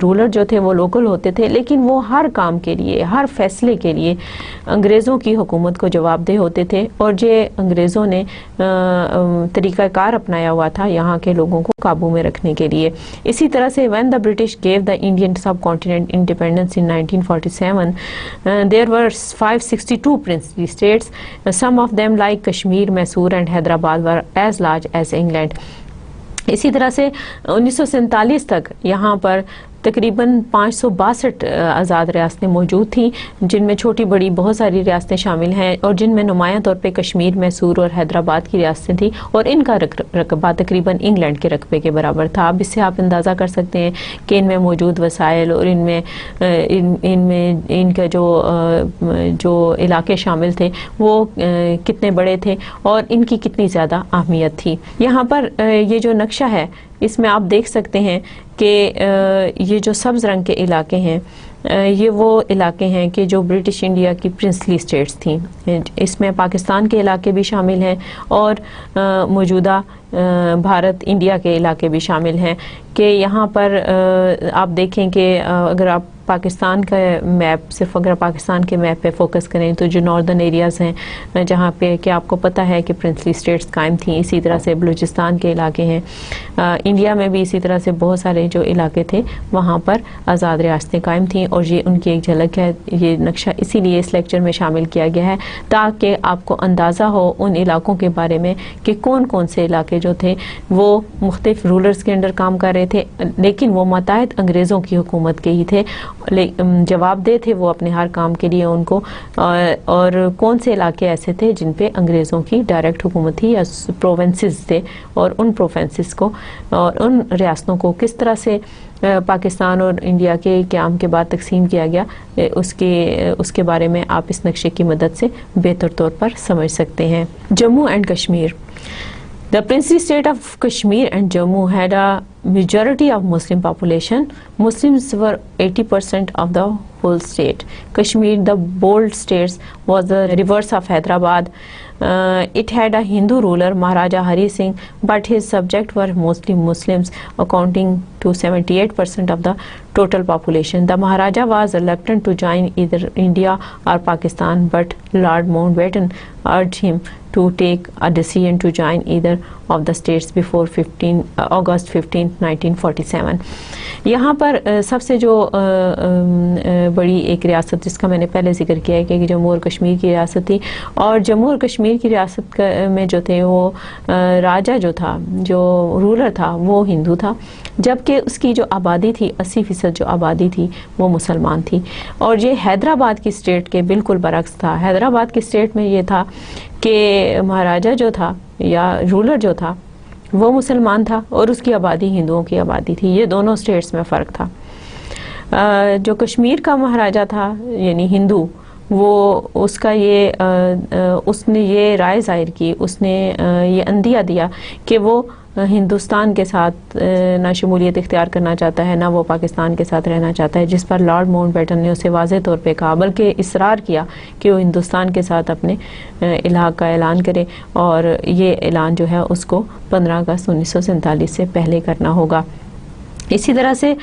Speaker 1: رولر جو تھے وہ لوکل ہوتے تھے، لیکن وہ ہر کام کے لیے، ہر فیصلے کے لیے انگریزوں کی حکومت کو جواب دہ ہوتے تھے، اور یہ انگریزوں نے طریقہ کار اپنایا ہوا تھا یہاں کے لوگوں کو قابو میں رکھنے کے لیے. اسی طرح سے when the British gave the Indian subcontinent independence in 1947, there were 562 princely states. Some of them like Kashmir, Mysore and Hyderabad were as large as England. اسی طرح سے 1947 تک یہاں پر تقریباً 562 آزاد ریاستیں موجود تھیں، جن میں چھوٹی بڑی بہت ساری ریاستیں شامل ہیں، اور جن میں نمایاں طور پہ کشمیر، میسور اور حیدرآباد کی ریاستیں تھیں، اور ان کا رقبہ تقریباً انگلینڈ کے رقبے کے برابر تھا۔ اب اس سے آپ اندازہ کر سکتے ہیں کہ ان میں موجود وسائل اور ان کا جو علاقے شامل تھے وہ کتنے بڑے تھے اور ان کی کتنی زیادہ اہمیت تھی۔ یہاں پر یہ جو نقشہ ہے اس میں آپ دیکھ سکتے ہیں کہ یہ جو سبز رنگ کے علاقے ہیں یہ وہ علاقے ہیں کہ جو برٹش انڈیا کی پرنسلی اسٹیٹس تھیں۔ اس میں پاکستان کے علاقے بھی شامل ہیں اور موجودہ بھارت انڈیا کے علاقے بھی شامل ہیں، کہ یہاں پر آپ دیکھیں کہ اگر آپ پاکستان کا میپ، صرف اگر پاکستان کے میپ پہ فوکس کریں تو جو ناردرن ایریاز ہیں جہاں پہ کہ آپ کو پتہ ہے کہ پرنسلی اسٹیٹس قائم تھیں، اسی طرح سے بلوچستان کے علاقے ہیں، انڈیا میں بھی اسی طرح سے بہت سارے جو علاقے تھے وہاں پر آزاد ریاستیں قائم تھیں، اور یہ ان کی ایک جھلک ہے۔ یہ نقشہ اسی لیے اس لیکچر میں شامل کیا گیا ہے تاکہ آپ کو اندازہ ہو ان علاقوں کے بارے میں کہ کون کون سے علاقے جو تھے وہ مختلف رولرز کے انڈر کام کر رہے تھے، لیکن وہ ماتحت انگریزوں کی حکومت کے ہی تھے، جواب دہ تھے وہ اپنے ہر کام کے لیے ان کو، اور کون سے علاقے ایسے تھے جن پہ انگریزوں کی ڈائریکٹ حکومت تھی یا پروونسز تھے، اور ان پروونسز کو اور ان ریاستوں کو کس طرح سے پاکستان اور انڈیا کے قیام کے بعد تقسیم کیا گیا، اس کے بارے میں آپ اس نقشے کی مدد سے بہتر طور پر سمجھ سکتے ہیں۔ Jammu and Kashmir. The princely state of Kashmir and Jammu had a majority of Muslim population. Muslims were 80% of the whole state. Kashmir, the bold states, was the reverse of Hyderabad. It had a Hindu ruler, Maharaja Hari Singh, but his subjects were mostly Muslims, accounting to 78% of the total population. The Maharaja was reluctant to join either India or Pakistan, but Lord Mountbatten urged him to take a decision to join either of the states before August 15, 1947. یہاں پر سب سے جو بڑی ایک ریاست جس کا میں نے پہلے ذکر کیا ہے کہ جموں اور کشمیر کی ریاست تھی، اور جموں اور کشمیر کی ریاست میں جو تھے وہ راجہ جو تھا، جو رولر تھا وہ ہندو تھا، جبکہ اس کی جو آبادی تھی 80% جو آبادی تھی وہ مسلمان تھی۔ اور یہ حیدرآباد کی اسٹیٹ کے بالکل برعکس تھا۔ حیدرآباد کی اسٹیٹ میں یہ تھا کہ مہاراجہ جو تھا یا رولر جو تھا وہ مسلمان تھا اور اس کی آبادی ہندوؤں کی آبادی تھی۔ یہ دونوں اسٹیٹس میں فرق تھا۔ جو کشمیر کا مہاراجہ تھا یعنی ہندو، وہ اس نے یہ رائے ظاہر کی، اس نے یہ عندیہ دیا کہ وہ ہندوستان کے ساتھ نہ شمولیت اختیار کرنا چاہتا ہے، نہ وہ پاکستان کے ساتھ رہنا چاہتا ہے، جس پر لارڈ ماؤنٹ بیٹن نے اسے واضح طور پہ کہا، بلکہ اصرار کیا کہ وہ ہندوستان کے ساتھ اپنے الحاق کا اعلان کرے، اور یہ اعلان جو ہے اس کو 15 اگست 1947 سے پہلے کرنا ہوگا۔ اسی طرح سے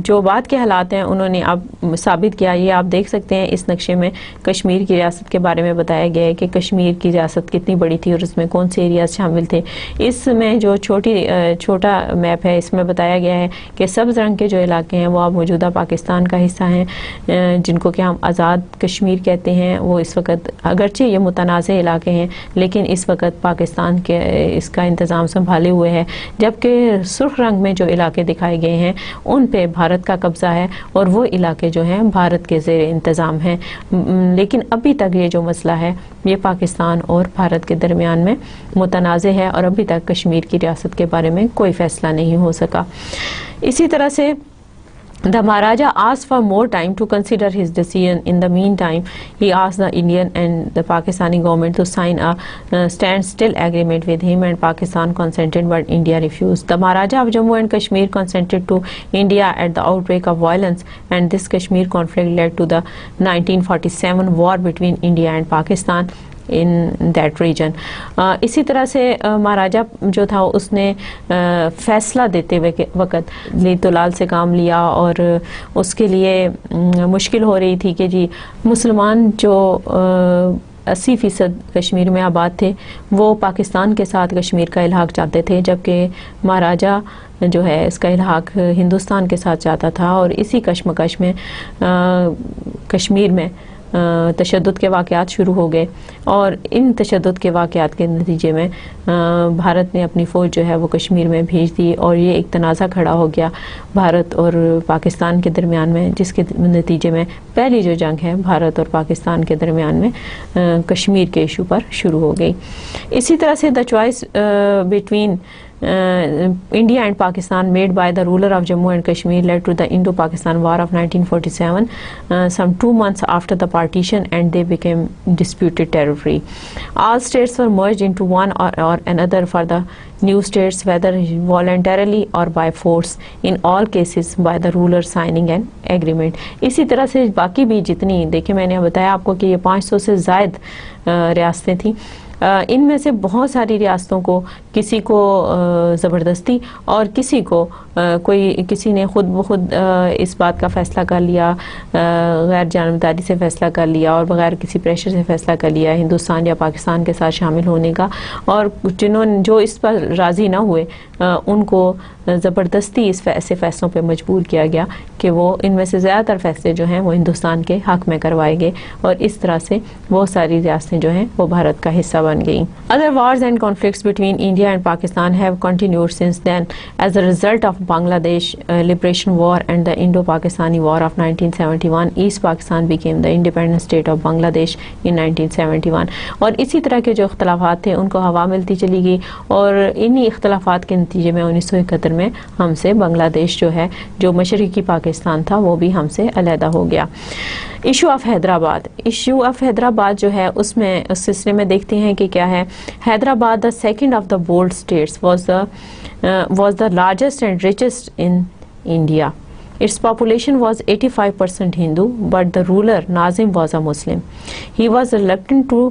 Speaker 1: جو بعد کے حالات ہیں انہوں نے اب ثابت کیا، یہ آپ دیکھ سکتے ہیں اس نقشے میں کشمیر کی ریاست کے بارے میں بتایا گیا ہے کہ کشمیر کی ریاست کتنی بڑی تھی اور اس میں کون سے ایریاز شامل تھے۔ اس میں جو چھوٹا میپ ہے اس میں بتایا گیا ہے کہ سبز رنگ کے جو علاقے ہیں وہ اب موجودہ پاکستان کا حصہ ہیں، جن کو کہ ہم آزاد کشمیر کہتے ہیں۔ وہ اس وقت اگرچہ یہ متنازع علاقے ہیں لیکن اس وقت پاکستان کے اس کا انتظام سنبھالے ہوئے ہے، جبکہ سرخ رنگ میں جو علاقے دکھائے گئے ہیں ان پہ بھارت کا قبضہ ہے اور وہ علاقے جو ہیں بھارت کے زیر انتظام ہیں، لیکن ابھی تک یہ جو مسئلہ ہے یہ پاکستان اور بھارت کے درمیان میں متنازع ہے اور ابھی تک کشمیر کی ریاست کے بارے میں کوئی فیصلہ نہیں ہو سکا۔ اسی طرح سے The Maharaja asked for more time to consider his decision. In the meantime, he asked the Indian and the Pakistani government to sign a standstill agreement with him, and Pakistan consented, but India refused. The Maharaja of Jammu and Kashmir consented to India at the outbreak of violence, and this Kashmir conflict led to the 1947 war between India and Pakistan in that region. اسی طرح سے مہاراجہ جو تھا اس نے فیصلہ دیتے ہوئے وقت تو لال سے کام لیا، اور اس کے لیے مشکل ہو رہی تھی کہ جی مسلمان جو 80% کشمیر میں آباد تھے وہ پاکستان کے ساتھ کشمیر کا الحاق چاہتے تھے، جبکہ مہاراجہ جو ہے اس کا الحاق ہندوستان کے ساتھ چاہتا تھا، اور اسی کشمکش میں کشمیر میں تشدد کے واقعات شروع ہو گئے، اور ان تشدد کے واقعات کے نتیجے میں بھارت نے اپنی فوج جو ہے وہ کشمیر میں بھیج دی، اور یہ ایک تنازع کھڑا ہو گیا بھارت اور پاکستان کے درمیان میں، جس کے نتیجے میں پہلی جو جنگ ہے بھارت اور پاکستان کے درمیان میں کشمیر کے ایشو پر شروع ہو گئی۔ اسی طرح سے the choice between India and Pakistan made by the ruler of Jammu and Kashmir led to the Indo-Pakistan War of 1947, some 2 months after the partition, and they became disputed territory. All states were merged into one or another for the new states, whether voluntarily or by force, in all cases by the ruler signing an agreement. اسی طرح سے باقی بھی جتنی دیکھیں، میں نے بتایا آپ کو کہ یہ 500 سے زائد ریاستیں تھیں، ان میں سے بہت ساری ریاستوں کو کسی کو زبردستی اور کسی کو کسی نے خود بخود اس بات کا فیصلہ کر لیا، غیر جانبداری سے فیصلہ کر لیا اور بغیر کسی پریشر سے فیصلہ کر لیا ہندوستان یا پاکستان کے ساتھ شامل ہونے کا، اور جو اس پر راضی نہ ہوئے ان کو زبردستی ایسے فیصلوں پہ مجبور کیا گیا کہ وہ ان میں سے زیادہ تر فیصلے جو ہیں وہ ہندوستان کے حق میں کروائے گئے، اور اس طرح سے بہت ساری ریاستیں جو ہیں وہ بھارت کا حصہ بن گئیں۔ Other wars and conflicts between India and Pakistan have continued since then. As a result of Bangladesh Liberation War and the Indo-Pakistani War of 1971, East Pakistan became the independent state of Bangladesh in 1971. اور اسی طرح کے جو اختلافات تھے ان کو ہوا ملتی چلی گئی، اور انہی اختلافات کے نتیجے میں 1971 میں ہم سے بنگلہ دیش جو ہے، جو مشرقی پاکستان تھا، وہ بھی ہم سے علیحدہ ہو گیا۔ Issue of Hyderabad, issue of Hyderabad جو ہے اس میں اس سلسلے میں دیکھتے ہیں کہ کیا ہے۔ Hyderabad the second of the bold states was the largest and richest in India. Its population was 85% Hindu, but the ruler Nazim was a Muslim. He was reluctant to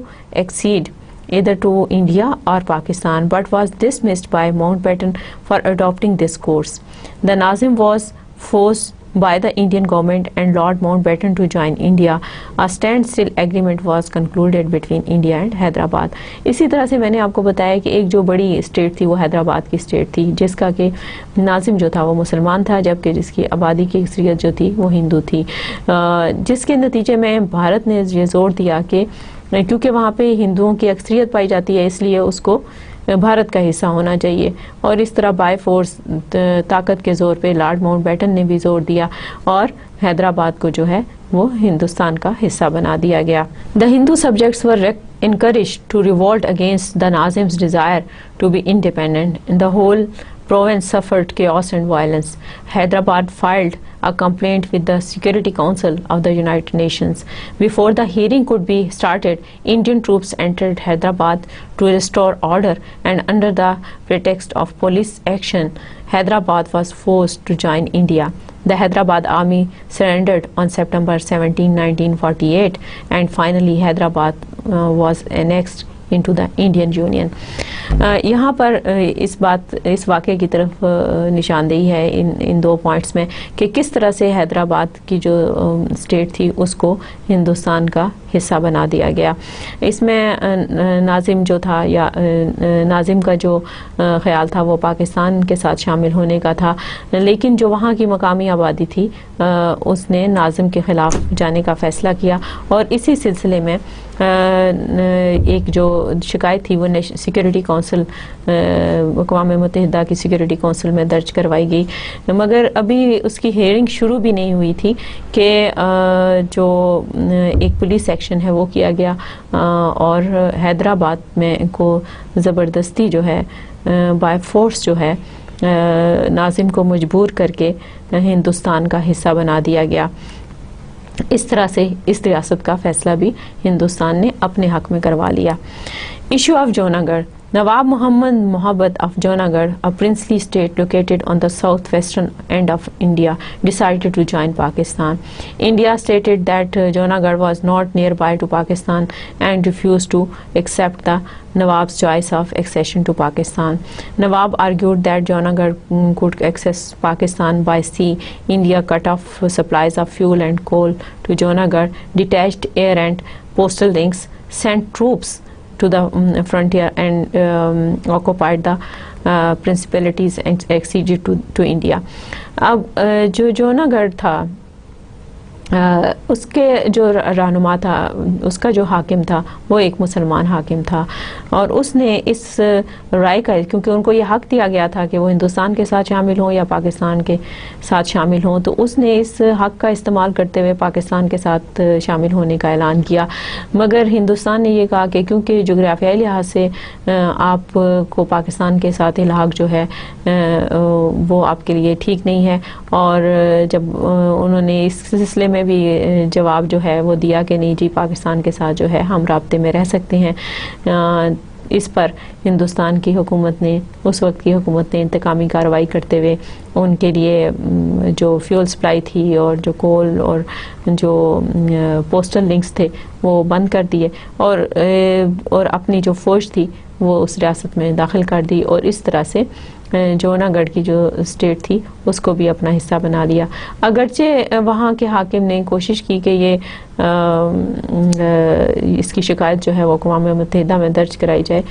Speaker 1: accede either to India or Pakistan, but was dismissed by Mountbatten for adopting this course. The Nazim was forced by the Indian government and Lord Mountbatten to join India. A standstill agreement was concluded between India and Hyderabad. اسی طرح سے میں نے آپ کو بتایا کہ ایک جو بڑی اسٹیٹ تھی وہ حیدرآباد کی اسٹیٹ تھی، جس کا کہ ناظم جو تھا وہ مسلمان تھا، جبکہ جس کی آبادی کی اکثریت جو تھی وہ ہندو تھی، جس کے نتیجے میں بھارت نے یہ زور دیا کہ کیونکہ وہاں پہ ہندوؤں کی اکثریت پائی جاتی ہے، اس لیے اس کو بھارت کا حصہ ہونا چاہیے، اور اس طرح بائی فورس طاقت کے زور پہ لارڈ ماؤنٹ بیٹن نے بھی زور دیا اور حیدرآباد کو جو ہے وہ ہندوستان کا حصہ بنا دیا گیا۔ The Hindu subjects were encouraged to revolt against the Nazim's desire to be independent, and the whole province suffered chaos and violence. Hyderabad filed a complaint with the Security Council of the United Nations. Before the hearing could be started, Indian troops entered Hyderabad to restore order, and under the pretext of police action, Hyderabad was forced to join India. The Hyderabad army surrendered on September 17, 1948, and finally Hyderabad was annexed into the Indian Union. یہاں پر اس واقعے کی طرف نشاندہی ہے ان دو points میں کہ کس طرح سے حیدرآباد کی جو اسٹیٹ تھی اس کو ہندوستان کا حصہ بنا دیا گیا۔ اس میں ناظم جو تھا یا ناظم کا جو خیال تھا وہ پاکستان کے ساتھ شامل ہونے کا تھا، لیکن جو وہاں کی مقامی آبادی تھی اس نے ناظم کے خلاف جانے کا فیصلہ کیا، اور اسی سلسلے میں ایک جو شکایت تھی وہ سیکورٹی کونسل، اقوام متحدہ کی سیکورٹی کونسل میں درج کروائی گئی، مگر ابھی اس کی ہیئرنگ شروع بھی نہیں ہوئی تھی کہ جو ایک پولیس ایکشن ہے وہ کیا گیا، اور حیدرآباد میں کو زبردستی جو ہے بائی فورس جو ہے ناظم کو مجبور کر کے ہندوستان کا حصہ بنا دیا گیا۔ اس طرح سے اس ریاست کا فیصلہ بھی ہندوستان نے اپنے حق میں کروا لیا۔ ایشو آف جوناگڑھ، نواب محمد محبت of Junagadh, a princely state located on the southwestern end of India, decided to join Pakistan. India stated that Junagadh was not nearby to Pakistan and refused to accept the Nawab's choice of accession to Pakistan. Nawab argued that Junagadh could access Pakistan by sea. India cut off supplies of fuel and coal to Junagadh, detached air and postal links, sent troops to the frontier and occupied the principalities and acceded to India. اب جو جوناگڑھ تھا اس کے جو رہنما تھا، اس کا جو حاکم تھا وہ ایک مسلمان حاکم تھا، اور اس نے اس رائے کا، کیونکہ ان کو یہ حق دیا گیا تھا کہ وہ ہندوستان کے ساتھ شامل ہوں یا پاکستان کے ساتھ شامل ہوں، تو اس نے اس حق کا استعمال کرتے ہوئے پاکستان کے ساتھ شامل ہونے کا اعلان کیا. مگر ہندوستان نے یہ کہا کہ کیونکہ جغرافیائی لحاظ سے آپ کو پاکستان کے ساتھ الحاق جو ہے وہ آپ کے لیے ٹھیک نہیں ہے، اور جب انہوں نے اس سلسلے میں بھی جواب جو ہے وہ دیا کہ نہیں جی پاکستان کے ساتھ جو ہے ہم رابطے میں رہ سکتے ہیں، اس پر ہندوستان کی حکومت نے، اس وقت کی حکومت نے انتقامی کارروائی کرتے ہوئے ان کے لیے جو فیول سپلائی تھی اور جو کول اور جو پوسٹل لنکس تھے وہ بند کر دیے، اور اپنی جو فوج تھی وہ اس ریاست میں داخل کر دی، اور اس طرح سے جونا گڑھ کی جو اسٹیٹ تھی اس کو بھی اپنا حصہ بنا لیا. اگرچہ وہاں کے حاکم نے کوشش کی کہ یہ اس کی شکایت جو ہے وہ اقوام متحدہ میں درج کرائی جائے،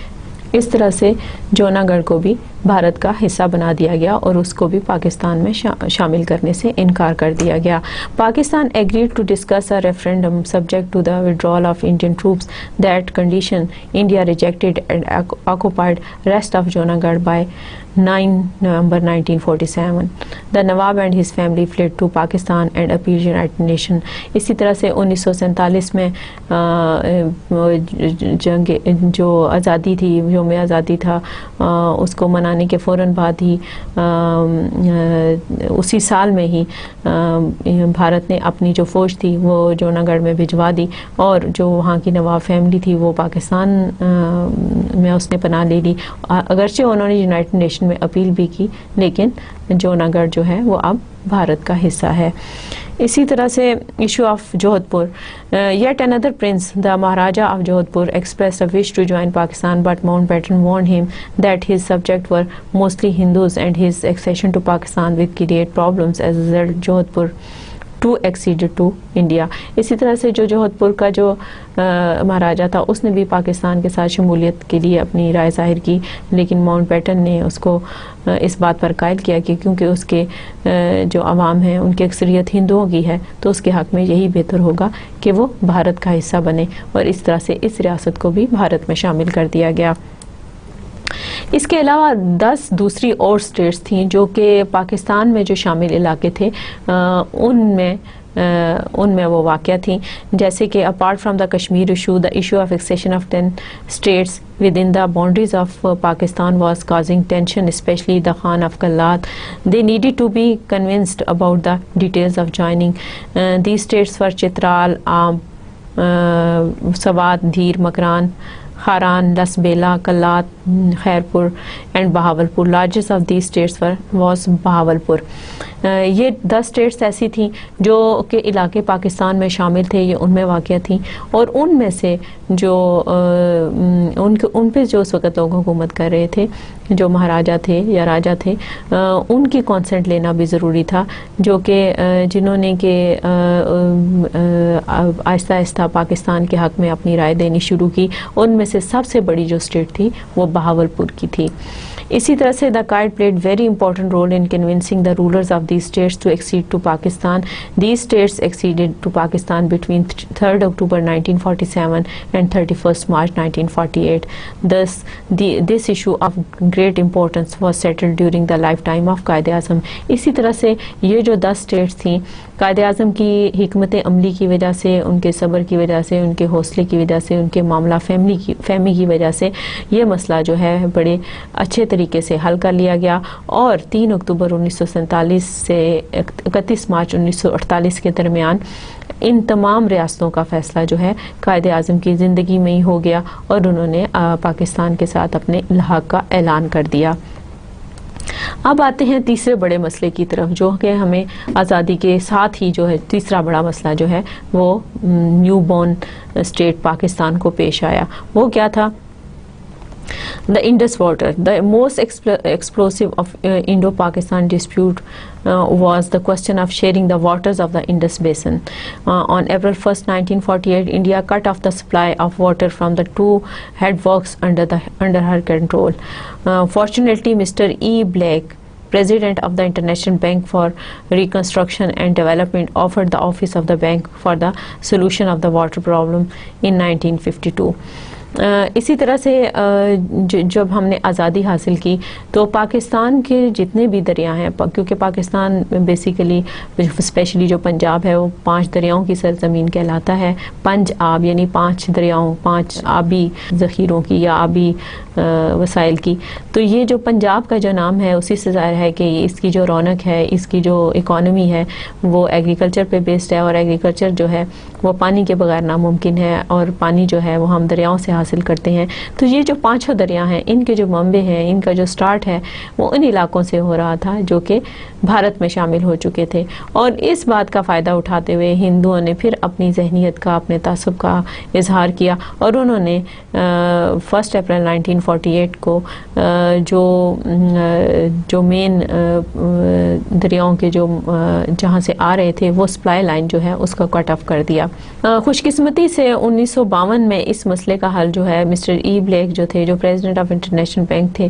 Speaker 1: اس طرح سے جونا گڑھ کو بھی بھارت کا حصہ بنا دیا گیا اور اس کو بھی پاکستان میں شامل کرنے سے انکار کر دیا گیا. Pakistan agreed to discuss a referendum subject to the withdrawal of Indian troops. That condition India rejected and occupied rest of Junagadh by 9 November 1947. The Nawab and his family fled to Pakistan and appealed United Nations. اسی طرح سے 1947 میں جنگ جو آزادی تھی، یوم آزادی تھا، اس کو منانے کے فوراً بعد ہی اسی سال میں ہی بھارت نے اپنی جو فوج تھی وہ جونا گڑھ میں بھجوا دی، اور جو وہاں کی نواب فیملی تھی وہ پاکستان میں اس نے پناہ لے لی. اگرچہ انہوں نے یونائٹڈ نیشن میں اپیل بھی کی، لیکن جونا گڑھ جو ہے وہ اب بھارت کا حصہ ہے. اسی طرح سے ایشو آف جوہد پور، yet another prince, the Maharaja of Jodhpur, expressed a wish to join Pakistan, but Mountbatten warned him that his subjects were mostly Hindus and his accession to Pakistan would create problems. As a result, Jodhpur to acceded to India. اسی طرح سے جو جوہد پور کا جو مہاراجہ تھا اس نے بھی پاکستان کے ساتھ شمولیت کے لیے اپنی رائے ظاہر کی، لیکن ماؤنٹ بیٹن نے اس کو اس بات پر قائل کیا کہ کیونکہ اس کے جو عوام ہیں ان کی اکثریت ہندوؤں کی ہے، تو اس کے حق میں یہی بہتر ہوگا کہ وہ بھارت کا حصہ بنے، اور اس طرح سے اس ریاست کو بھی بھارت میں شامل کر دیا گیا. اس کے علاوہ 10 دوسری اور سٹیٹس تھیں جو کہ پاکستان میں جو شامل علاقے تھے ان میں وہ واقع تھیں، جیسے کہ apart from the Kashmir issue, the issue of accession of 10 states with in the boundaries of Pakistan was causing tension especially the Khan of Kalat. They needed to be convinced about the details of joining the states for Chitral, um, Swat, Dir, Makran, Kharan, Las Bela, Kalat, Khairpur and Bahawalpur. Largest of the states was Bahawalpur. یہ 10 status ایسی تھیں جو کہ علاقے پاکستان میں شامل تھے، یہ ان میں واقع تھیں، اور ان میں سے جو ان پہ جو اس وقت لوگ حکومت کر رہے تھے، جو مہاراجہ تھے یا راجہ تھے، ان کی کانسنٹ لینا بھی ضروری تھا، جو کہ جنہوں نے کہ آہستہ آہستہ پاکستان کے حق میں اپنی رائے دینی شروع کی. ان میں سے سب سے بڑی جو اسٹیٹ تھی وہ بہاولپور کی تھی. اسی طرح سے the Quaid played very important role in convincing the rulers of the states to accede to Pakistan. These states acceded to Pakistan between 3 October 1947 and 31 March 1948. Thus, this issue of great importance was settled during the lifetime of Quaid Azam. اسی طرح سے یہ جو 10 status تھیں، قائد اعظم کی حکمت عملی کی وجہ سے، ان کے صبر کی وجہ سے، ان کے حوصلے کی وجہ سے، ان کے معاملہ فہمی کی وجہ سے یہ مسئلہ جو ہے بڑے اچھے طریقے سے حل کر لیا گیا، اور 3 اکتوبر 1947 سے 31 مارچ 1948 کے درمیان ان تمام ریاستوں کا فیصلہ جو ہے قائد اعظم کی زندگی میں ہی ہو گیا، اور انہوں نے پاکستان کے ساتھ اپنے الحاق کا اعلان کر دیا. اب آتے ہیں تیسرے بڑے مسئلے کی طرف، جو کہ ہمیں آزادی کے ساتھ ہی جو ہے تیسرا بڑا مسئلہ جو ہے وہ نیو بورن اسٹیٹ پاکستان کو پیش آیا. وہ کیا تھا؟ The Indus water. The most explosive of Indo-Pakistan dispute was the question of sharing the waters of the Indus basin. On April 1st, 1948, India cut off the supply of water from the 2 headworks under her control. Fortunately, Mr. E. Blake, President of the International Bank for Reconstruction and Development, offered the office of the bank for the solution of the water problem in 1952. اسی طرح سے جب ہم نے آزادی حاصل کی تو پاکستان کے جتنے بھی دریا ہیں، کیونکہ پاکستان بیسیکلی اسپیشلی جو پنجاب ہے وہ 5 دریاؤں کی سرزمین کہلاتا ہے، 5 آب یعنی 5 دریاؤں، 5 آبی ذخیروں کی یا آبی وسائل کی. تو یہ جو پنجاب کا جو نام ہے اسی سے ظاہر ہے کہ اس کی جو رونق ہے، اس کی جو اکانومی ہے وہ ایگریکلچر پہ بیسڈ ہے، اور ایگریکلچر جو ہے وہ پانی کے بغیر ناممکن ہے، اور پانی جو ہے وہ ہم دریاؤں سے حاصل کرتے ہیں. تو یہ جو 5 دریا ہیں ان کے جو منبع ہیں، ان کا جو سٹارٹ ہے وہ ان علاقوں سے ہو رہا تھا جو کہ بھارت میں شامل ہو چکے تھے. اور اس بات کا فائدہ اٹھاتے ہوئے ہندوؤں نے پھر اپنی ذہنیت کا، اپنے تعصب کا اظہار کیا، اور انہوں نے 1 اپریل 1948 کو جو مین دریاؤں کے جو جہاں سے آ رہے تھے وہ سپلائی لائن جو ہے اس کا کٹ آف کر دیا. خوش قسمتی سے 1952 میں اس مسئلے کا حل جو ہے مسٹر ای بلیک جو تھے، جو پریزیڈنٹ آف انٹرنیشنل بینک تھے،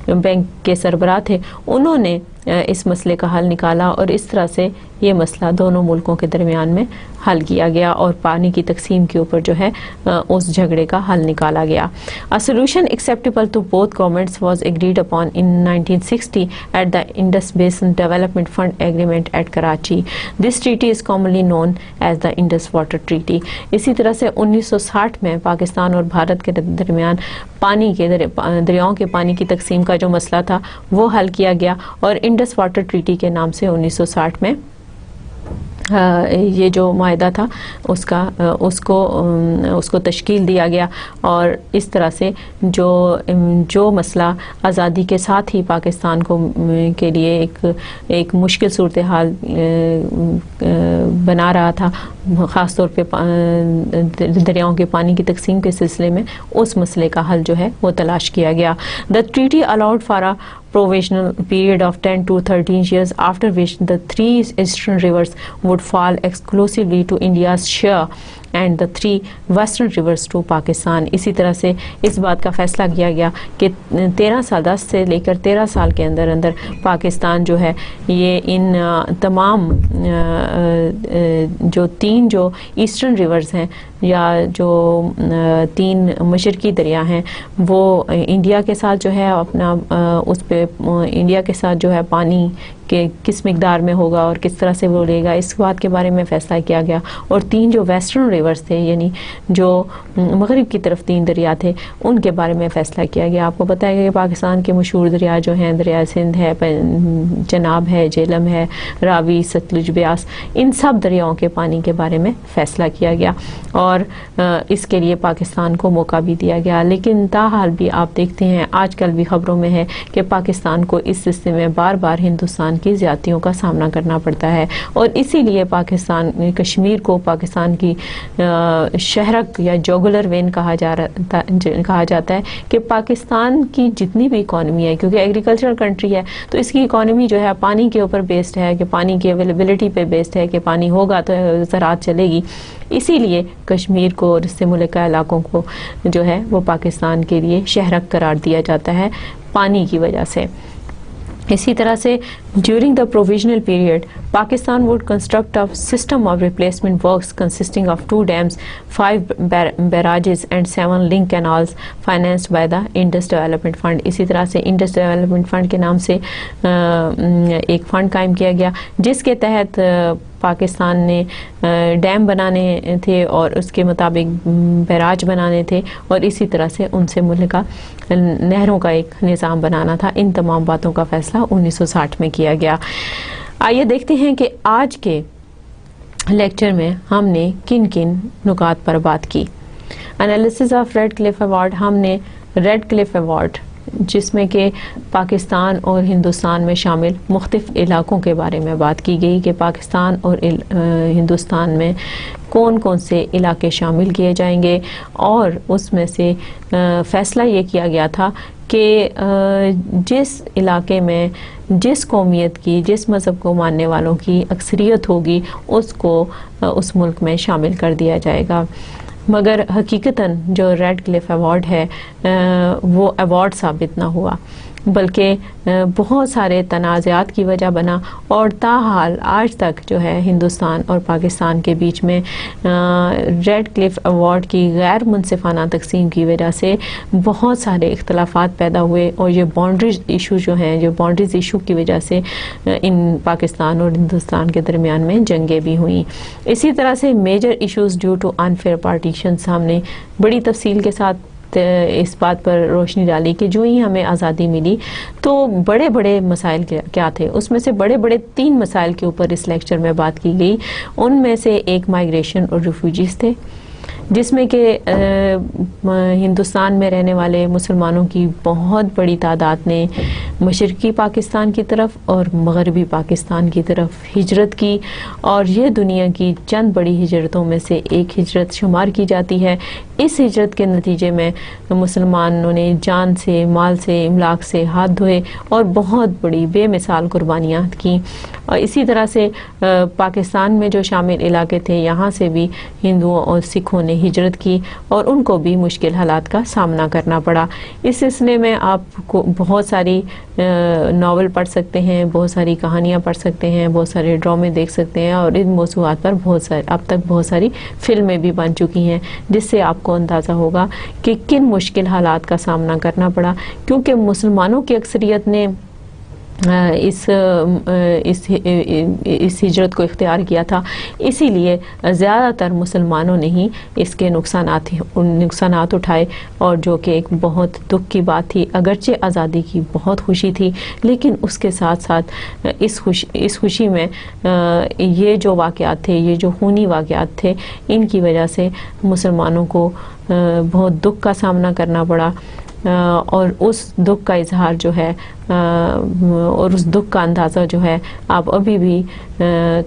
Speaker 1: بینک کے سربراہ تھے، انہوں نے اس مسئلے کا حل نکالا، اور اس طرح سے یہ مسئلہ دونوں ملکوں کے درمیان میں حل کیا گیا، اور پانی کی تقسیم کے اوپر جو ہے اس جھگڑے کا حل نکالا گیا. A solution acceptable to both governments was agreed upon in 1960 at the Indus Basin Development Fund Agreement at Karachi. This treaty is commonly known as the Indus Water Treaty. اسی طرح سے 1960 میں پاکستان اور بھارت کے درمیان پانی کے دریاؤں کے پانی کی تقسیم کا جو مسئلہ تھا وہ حل کیا گیا، اور انڈس واٹر ٹریٹی کے نام سے 1960 میں یہ جو معاہدہ تھا اس کو تشکیل دیا گیا. اور اس طرح سے جو مسئلہ آزادی کے ساتھ ہی پاکستان کے لیے ایک مشکل صورتحال بنا رہا تھا، خاص طور پہ دریاؤں کے پانی کی تقسیم کے سلسلے میں، اس مسئلے کا حل جو ہے وہ تلاش کیا گیا. The treaty allowed for a provisional period of 10 to 13 years, after which the 3 eastern rivers would fall exclusively to India's share and the 3 western rivers to Pakistan. اسی طرح سے اس بات کا فیصلہ کیا گیا کہ 10 سے لے کر 13 سال کے اندر پاکستان جو ہے یہ ان تمام جو 3 جو ایسٹرن ریورز ہیں یا جو 3 مشرقی دریا ہیں وہ انڈیا کے ساتھ جو ہے اپنا اس پہ انڈیا کے ساتھ جو ہے پانی کہ کس مقدار میں ہوگا اور کس طرح سے وہ لے گا، اس بات کے بارے میں فیصلہ کیا گیا. اور 3 جو ویسٹرن ریورز تھے یعنی جو مغرب کی طرف 3 دریا تھے ان کے بارے میں فیصلہ کیا گیا. آپ کو پتہ ہے کہ پاکستان کے مشہور دریا جو ہیں، دریا سندھ ہے، چناب ہے، جہلم ہے، راوی، ستلج، بیاس، ان سب دریاؤں کے پانی کے بارے میں فیصلہ کیا گیا، اور اس کے لیے پاکستان کو موقع بھی دیا گیا. لیکن تاحال بھی آپ دیکھتے ہیں آج کل بھی خبروں میں ہے کہ پاکستان کو اس سلسلے میں بار بار ہندوستان کی زیادتیوں کا سامنا کرنا پڑتا ہے، اور اسی لیے پاکستان کشمیر کو پاکستان کی شہرک یا جوگولر وین کہا جاتا ہے کہ پاکستان کی جتنی بھی اکانومی ہے، کیونکہ ایگریکلچرل کنٹری ہے تو اس کی اکانومی جو ہے پانی کے اوپر بیسڈ ہے، کہ پانی کی اویلیبلٹی پہ بیسڈ ہے، کہ پانی ہوگا تو زراعت چلے گی. اسی لیے کشمیر کو اور اس سے ملکہ علاقوں کو جو ہے وہ پاکستان کے لیے شہرک قرار دیا جاتا ہے پانی کی وجہ سے. اسی طرح سے during the provisional period Pakistan would construct a system of replacement works consisting of 2 dams, 5 barrages and 7 link canals financed by the Indus Development Fund. اسی طرح سے Indus Development Fund کے نام سے ایک فنڈ قائم کیا گیا جس کے تحت پاکستان نے ڈیم بنانے تھے اور اس کے مطابق بیراج بنانے تھے، اور اسی طرح سے ان سے ملکہ نہروں کا ایک نظام بنانا تھا. ان تمام باتوں کا فیصلہ 1960 میں کیا گیا. آئیے دیکھتے ہیں کہ آج کے لیکچر میں ہم نے کن کن نکات پر بات کی. Analysis of Radcliffe award, ہم نے ریڈ کلف ایوارڈ جس میں کہ پاکستان اور ہندوستان میں شامل مختلف علاقوں کے بارے میں بات کی گئی کہ پاکستان اور ہندوستان میں کون کون سے علاقے شامل کیے جائیں گے، اور اس میں سے فیصلہ یہ کیا گیا تھا کہ جس علاقے میں جس قومیت کی، جس مذہب کو ماننے والوں کی اکثریت ہوگی اس کو اس ملک میں شامل کر دیا جائے گا. مگر حقیقتاً جو ریڈ کلف ایوارڈ ہے وہ ایوارڈ ثابت نہ ہوا. بلکہ بہت سارے تنازعات کی وجہ بنا، اور تاحال آج تک جو ہے ہندوستان اور پاکستان کے بیچ میں ریڈ کلف ایوارڈ کی غیر منصفانہ تقسیم کی وجہ سے بہت سارے اختلافات پیدا ہوئے، اور یہ باؤنڈریز ایشو جو ہیں، جو باؤنڈریز ایشو کی وجہ سے ان پاکستان اور ہندوستان کے درمیان میں جنگیں بھی ہوئیں۔ اسی طرح سے major issues due to unfair partition ہم نے بڑی تفصیل کے ساتھ اس بات پر روشنی ڈالی کہ جو ہی ہمیں آزادی ملی تو بڑے بڑے مسائل کیا تھے۔ اس میں سے بڑے بڑے 3 مسائل کے اوپر اس لیکچر میں بات کی گئی۔ ان میں سے ایک مائیگریشن اور ریفیوجیز تھے، جس میں کہ ہندوستان میں رہنے والے مسلمانوں کی بہت بڑی تعداد نے مشرقی پاکستان کی طرف اور مغربی پاکستان کی طرف ہجرت کی، اور یہ دنیا کی چند بڑی ہجرتوں میں سے ایک ہجرت شمار کی جاتی ہے۔ اس ہجرت کے نتیجے میں مسلمانوں نے جان سے، مال سے، املاک سے ہاتھ دھوئے اور بہت بڑی بے مثال قربانیاں کی۔ اور اسی طرح سے پاکستان میں جو شامل علاقے تھے، یہاں سے بھی ہندوؤں اور سکھوں نے ہجرت کی، اور ان کو بھی مشکل حالات کا سامنا کرنا پڑا۔ اس سلسلے میں آپ کو بہت ساری ناول پڑھ سکتے ہیں، بہت ساری کہانیاں پڑھ سکتے ہیں، بہت سارے ڈرامے دیکھ سکتے ہیں، اور ان موضوعات پر اب تک بہت ساری فلمیں بھی بن چکی ہیں، جس سے آپ کو اندازہ ہوگا کہ کن مشکل حالات کا سامنا کرنا پڑا، کیونکہ مسلمانوں کی اکثریت نے اس ہجرت کو اختیار کیا تھا، اسی لیے زیادہ تر مسلمانوں نے ہی اس کے نقصانات اٹھائے، اور جو کہ ایک بہت دکھ کی بات تھی۔ اگرچہ آزادی کی بہت خوشی تھی، لیکن اس کے ساتھ ساتھ اس خوشی میں یہ جو واقعات تھے، یہ جو خونی واقعات تھے، ان کی وجہ سے مسلمانوں کو بہت دکھ کا سامنا کرنا پڑا، اور اس دکھ کا اظہار جو ہے اور اس دکھ کا اندازہ جو ہے آپ ابھی بھی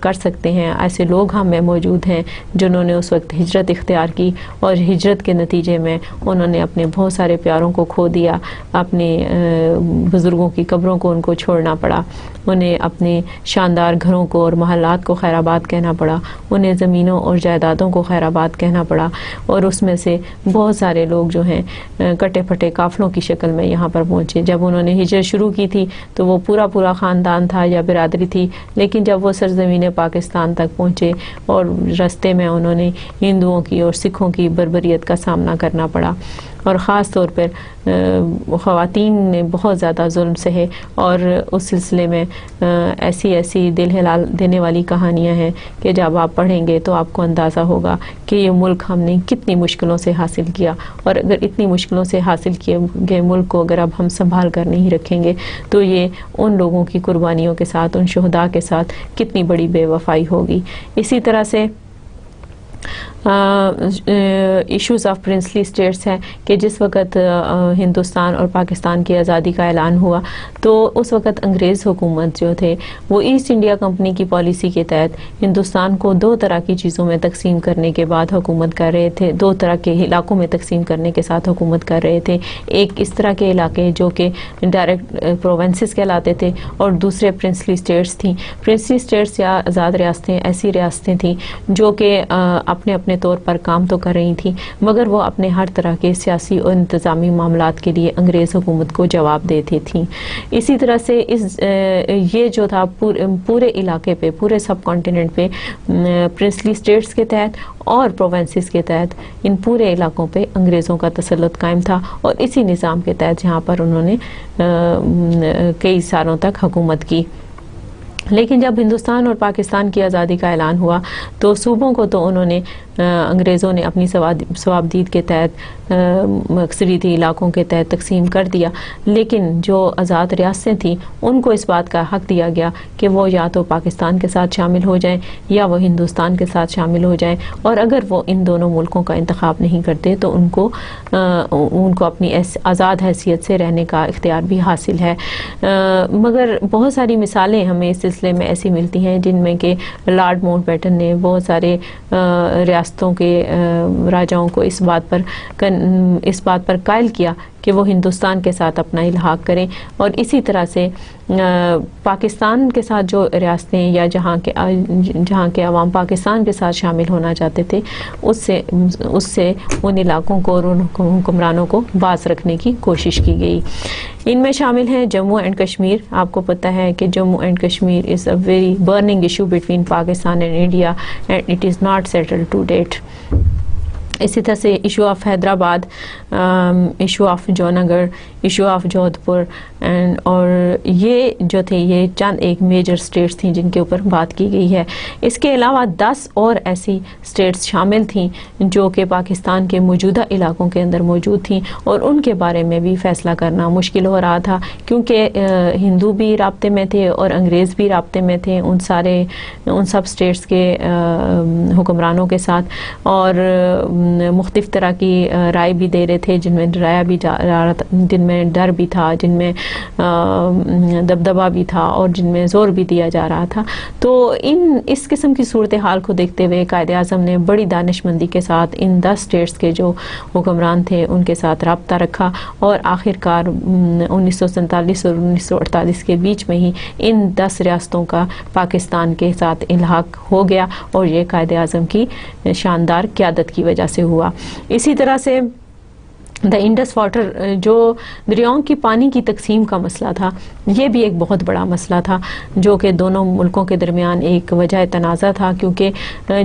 Speaker 1: کر سکتے ہیں۔ ایسے لوگ ہم میں موجود ہیں جنہوں نے اس وقت ہجرت اختیار کی، اور ہجرت کے نتیجے میں انہوں نے اپنے بہت سارے پیاروں کو کھو دیا، اپنے بزرگوں کی قبروں کو ان کو چھوڑنا پڑا، انہیں اپنے شاندار گھروں کو اور محلات کو خیر آباد کہنا پڑا، انہیں زمینوں اور جائیدادوں کو خیر آباد کہنا پڑا، اور اس میں سے بہت سارے لوگ جو ہیں کٹے پھٹے قافلوں کی شکل میں یہاں پر پہنچے۔ جب انہوں نے ہجرت شروع کی تھی تو وہ پورا خاندان تھا یا برادری تھی، لیکن جب وہ سرزمین پاکستان تک پہنچے اور رستے میں انہوں نے ہندوؤں کی اور سکھوں کی بربریت کا سامنا کرنا پڑا، اور خاص طور پر خواتین نے بہت زیادہ ظلم سہے، اور اس سلسلے میں ایسی دل ہلا دینے والی کہانیاں ہیں کہ جب آپ پڑھیں گے تو آپ کو اندازہ ہوگا کہ یہ ملک ہم نے کتنی مشکلوں سے حاصل کیا، اور اگر اتنی مشکلوں سے حاصل کیے گئے ملک کو اگر اب ہم سنبھال کر نہیں رکھیں گے تو یہ ان لوگوں کی قربانیوں کے ساتھ، ان شہداء کے ساتھ کتنی بڑی بے وفائی ہوگی۔ اسی طرح سے ایشوز آف پرنسلی اسٹیٹس ہیں کہ جس وقت ہندوستان اور پاکستان کی آزادی کا اعلان ہوا تو اس وقت انگریز حکومت جو تھے وہ ایسٹ انڈیا کمپنی کی پالیسی کے تحت ہندوستان کو 2 طرح کی چیزوں میں تقسیم کرنے کے بعد حکومت کر رہے تھے، 2 طرح کے علاقوں میں تقسیم کرنے کے ساتھ حکومت کر رہے تھے۔ ایک اس طرح کے علاقے جو کہ ڈائریکٹ پروونسز کہلاتے تھے، اور دوسرے پرنسلی اسٹیٹس تھیں۔ پرنسلی اسٹیٹس یا آزاد ریاستیں ایسی ریاستیں تھیں جو کہ اپنے طور پر کام تو کر رہی تھیں، مگر وہ اپنے ہر طرح کے سیاسی اور انتظامی معاملات کے لیے انگریز حکومت کو جواب دیتی تھیں۔ اسی طرح سے یہ جو تھا پورے علاقے پہ، پورے سب کانٹیننٹ پہ پرنسلی اسٹیٹس کے تحت اور پروونسز کے تحت ان پورے علاقوں پہ انگریزوں کا تسلط قائم تھا، اور اسی نظام کے تحت یہاں پر انہوں نے کئی سالوں تک حکومت کی۔ لیکن جب ہندوستان اور پاکستان کی آزادی کا اعلان ہوا تو صوبوں کو تو انہوں نے انگریزوں نے اپنی صوابدید کے تحت اکثریتی علاقوں کے تحت تقسیم کر دیا، لیکن جو آزاد ریاستیں تھیں ان کو اس بات کا حق دیا گیا کہ وہ یا تو پاکستان کے ساتھ شامل ہو جائیں یا وہ ہندوستان کے ساتھ شامل ہو جائیں، اور اگر وہ ان دونوں ملکوں کا انتخاب نہیں کرتے تو ان کو اپنی آزاد حیثیت سے رہنے کا اختیار بھی حاصل ہے۔ مگر بہت ساری مثالیں ہمیں اس سلسلے میں ایسی ملتی ہیں جن میں کہ لارڈ ماؤنٹ بیٹن نے بہت سارے ریاستوں کے راجاؤں کو اس بات پر قائل کیا کہ وہ ہندوستان کے ساتھ اپنا الحاق کریں، اور اسی طرح سے پاکستان کے ساتھ جو ریاستیں یا جہاں کے عوام پاکستان کے ساتھ شامل ہونا چاہتے تھے، اس سے ان علاقوں کو اور ان حکمرانوں کو باز رکھنے کی کوشش کی گئی۔ ان میں شامل ہیں جموں اینڈ کشمیر۔ آپ کو پتہ ہے کہ Jammu and Kashmir is a very burning issue between Pakistan and India and it is not settled to date. اسی طرح سے issue of Hyderabad, issue of Junagadh, issue of Jodhpur, اور یہ جو تھے یہ چند ایک میجر سٹیٹس تھیں جن کے اوپر بات کی گئی ہے۔ اس کے علاوہ 10 اور ایسی سٹیٹس شامل تھیں جو کہ پاکستان کے موجودہ علاقوں کے اندر موجود تھیں، اور ان کے بارے میں بھی فیصلہ کرنا مشکل ہو رہا تھا، کیونکہ ہندو بھی رابطے میں تھے اور انگریز بھی رابطے میں تھے ان سب سٹیٹس کے حکمرانوں کے ساتھ، اور مختلف طرح کی رائے بھی دے رہے تھے، جن میں ڈرایا بھی جا رہا تھا، جن میں ڈر بھی تھا، جن میں دبدبہ بھی تھا، اور جن میں زور بھی دیا جا رہا تھا۔ تو اس قسم کی صورتحال کو دیکھتے ہوئے قائد اعظم نے بڑی دانش مندی کے ساتھ ان 10 سٹیٹس کے جو حکمران تھے ان کے ساتھ رابطہ رکھا، اور آخر کار 1947 اور 1948 کے بیچ میں ہی ان 10 ریاستوں کا پاکستان کے ساتھ الحاق ہو گیا، اور یہ قائد اعظم کی شاندار قیادت کی وجہ سے ہوا۔ اسی طرح سے دا انڈس واٹر، جو دریاؤں کی پانی کی تقسیم کا مسئلہ تھا، یہ بھی ایک بہت بڑا مسئلہ تھا جو کہ دونوں ملکوں کے درمیان ایک وجہ تنازع تھا، کیونکہ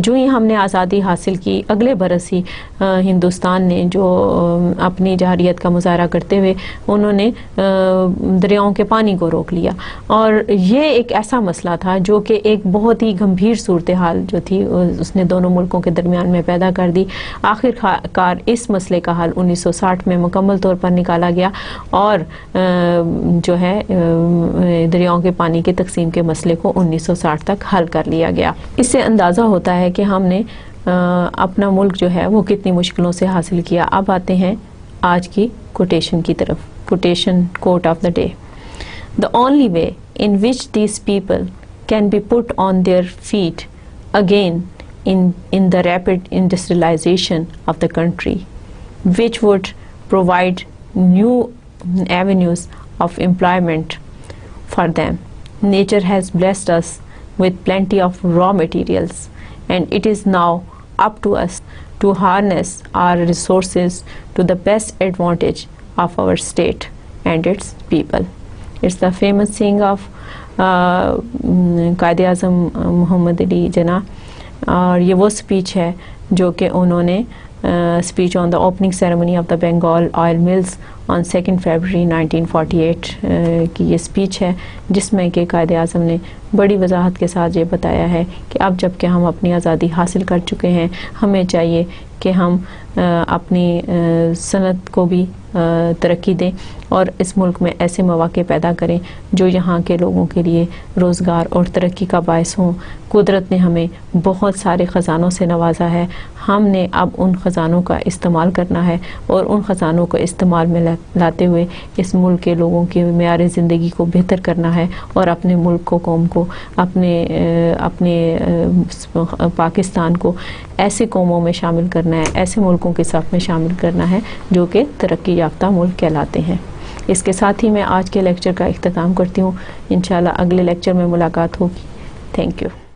Speaker 1: جو ہی ہم نے آزادی حاصل کی اگلے برس ہی ہندوستان نے جو اپنی جارحیت کا مظاہرہ کرتے ہوئے انہوں نے دریاؤں کے پانی کو روک لیا، اور یہ ایک ایسا مسئلہ تھا جو کہ ایک بہت ہی گمبھیر صورتحال جو تھی اس نے دونوں ملکوں کے درمیان میں پیدا کر دی۔ آخر کار اس مسئلے کا حل 1960 میں مکمل طور پر نکالا گیا، اور جو ہے دریاؤں کے پانی کی تقسیم کے مسئلے کو 1960 تک حل کر لیا گیا۔ اس سے اندازہ ہوتا ہے کہ ہم نے اپنا ملک جو ہے وہ کتنی مشکلوں سے حاصل کیا۔ اب آتے ہیں آج کی کوٹیشن کی طرف۔ Quotation, quote of the day: The only way in which these people can be put on their feet again in the rapid industrialization of the country, which would provide new avenues of employment for them. Nature has blessed us with plenty of raw materials, and it is now up to us to harness our resources to the best advantage of our state and its people. It's the famous saying of Quaid Azam محمد علی جناح، اور یہ وہ speech ہے جو کہ انہوں نے speech on the opening ceremony of the Bengal oil mills on 2 February 1948 کی یہ سپیچ ہے، جس میں کہ قائد اعظم نے بڑی وضاحت کے ساتھ یہ بتایا ہے کہ اب جب کہ ہم اپنی آزادی حاصل کر چکے ہیں، ہمیں چاہیے کہ ہم اپنی صنعت کو بھی ترقی دیں اور اس ملک میں ایسے مواقع پیدا کریں جو یہاں کے لوگوں کے لیے روزگار اور ترقی کا باعث ہوں۔ قدرت نے ہمیں بہت سارے خزانوں سے نوازا ہے، ہم نے اب ان خزانوں کا استعمال کرنا ہے، اور ان خزانوں کو استعمال میں لاتے ہوئے اس ملک کے لوگوں کی معیار زندگی کو بہتر کرنا ہے، اور اپنے ملک کو، قوم کو، اپنے پاکستان کو ایسے قوموں میں شامل کرنا ہے، ایسے ملکوں کے صف میں شامل کرنا ہے جو کہ ترقی یافتہ ملک کہلاتے ہیں۔ اس کے ساتھ ہی میں آج کے لیکچر کا اختتام کرتی ہوں۔ انشاءاللہ اگلے لیکچر میں ملاقات ہوگی۔ Thank you.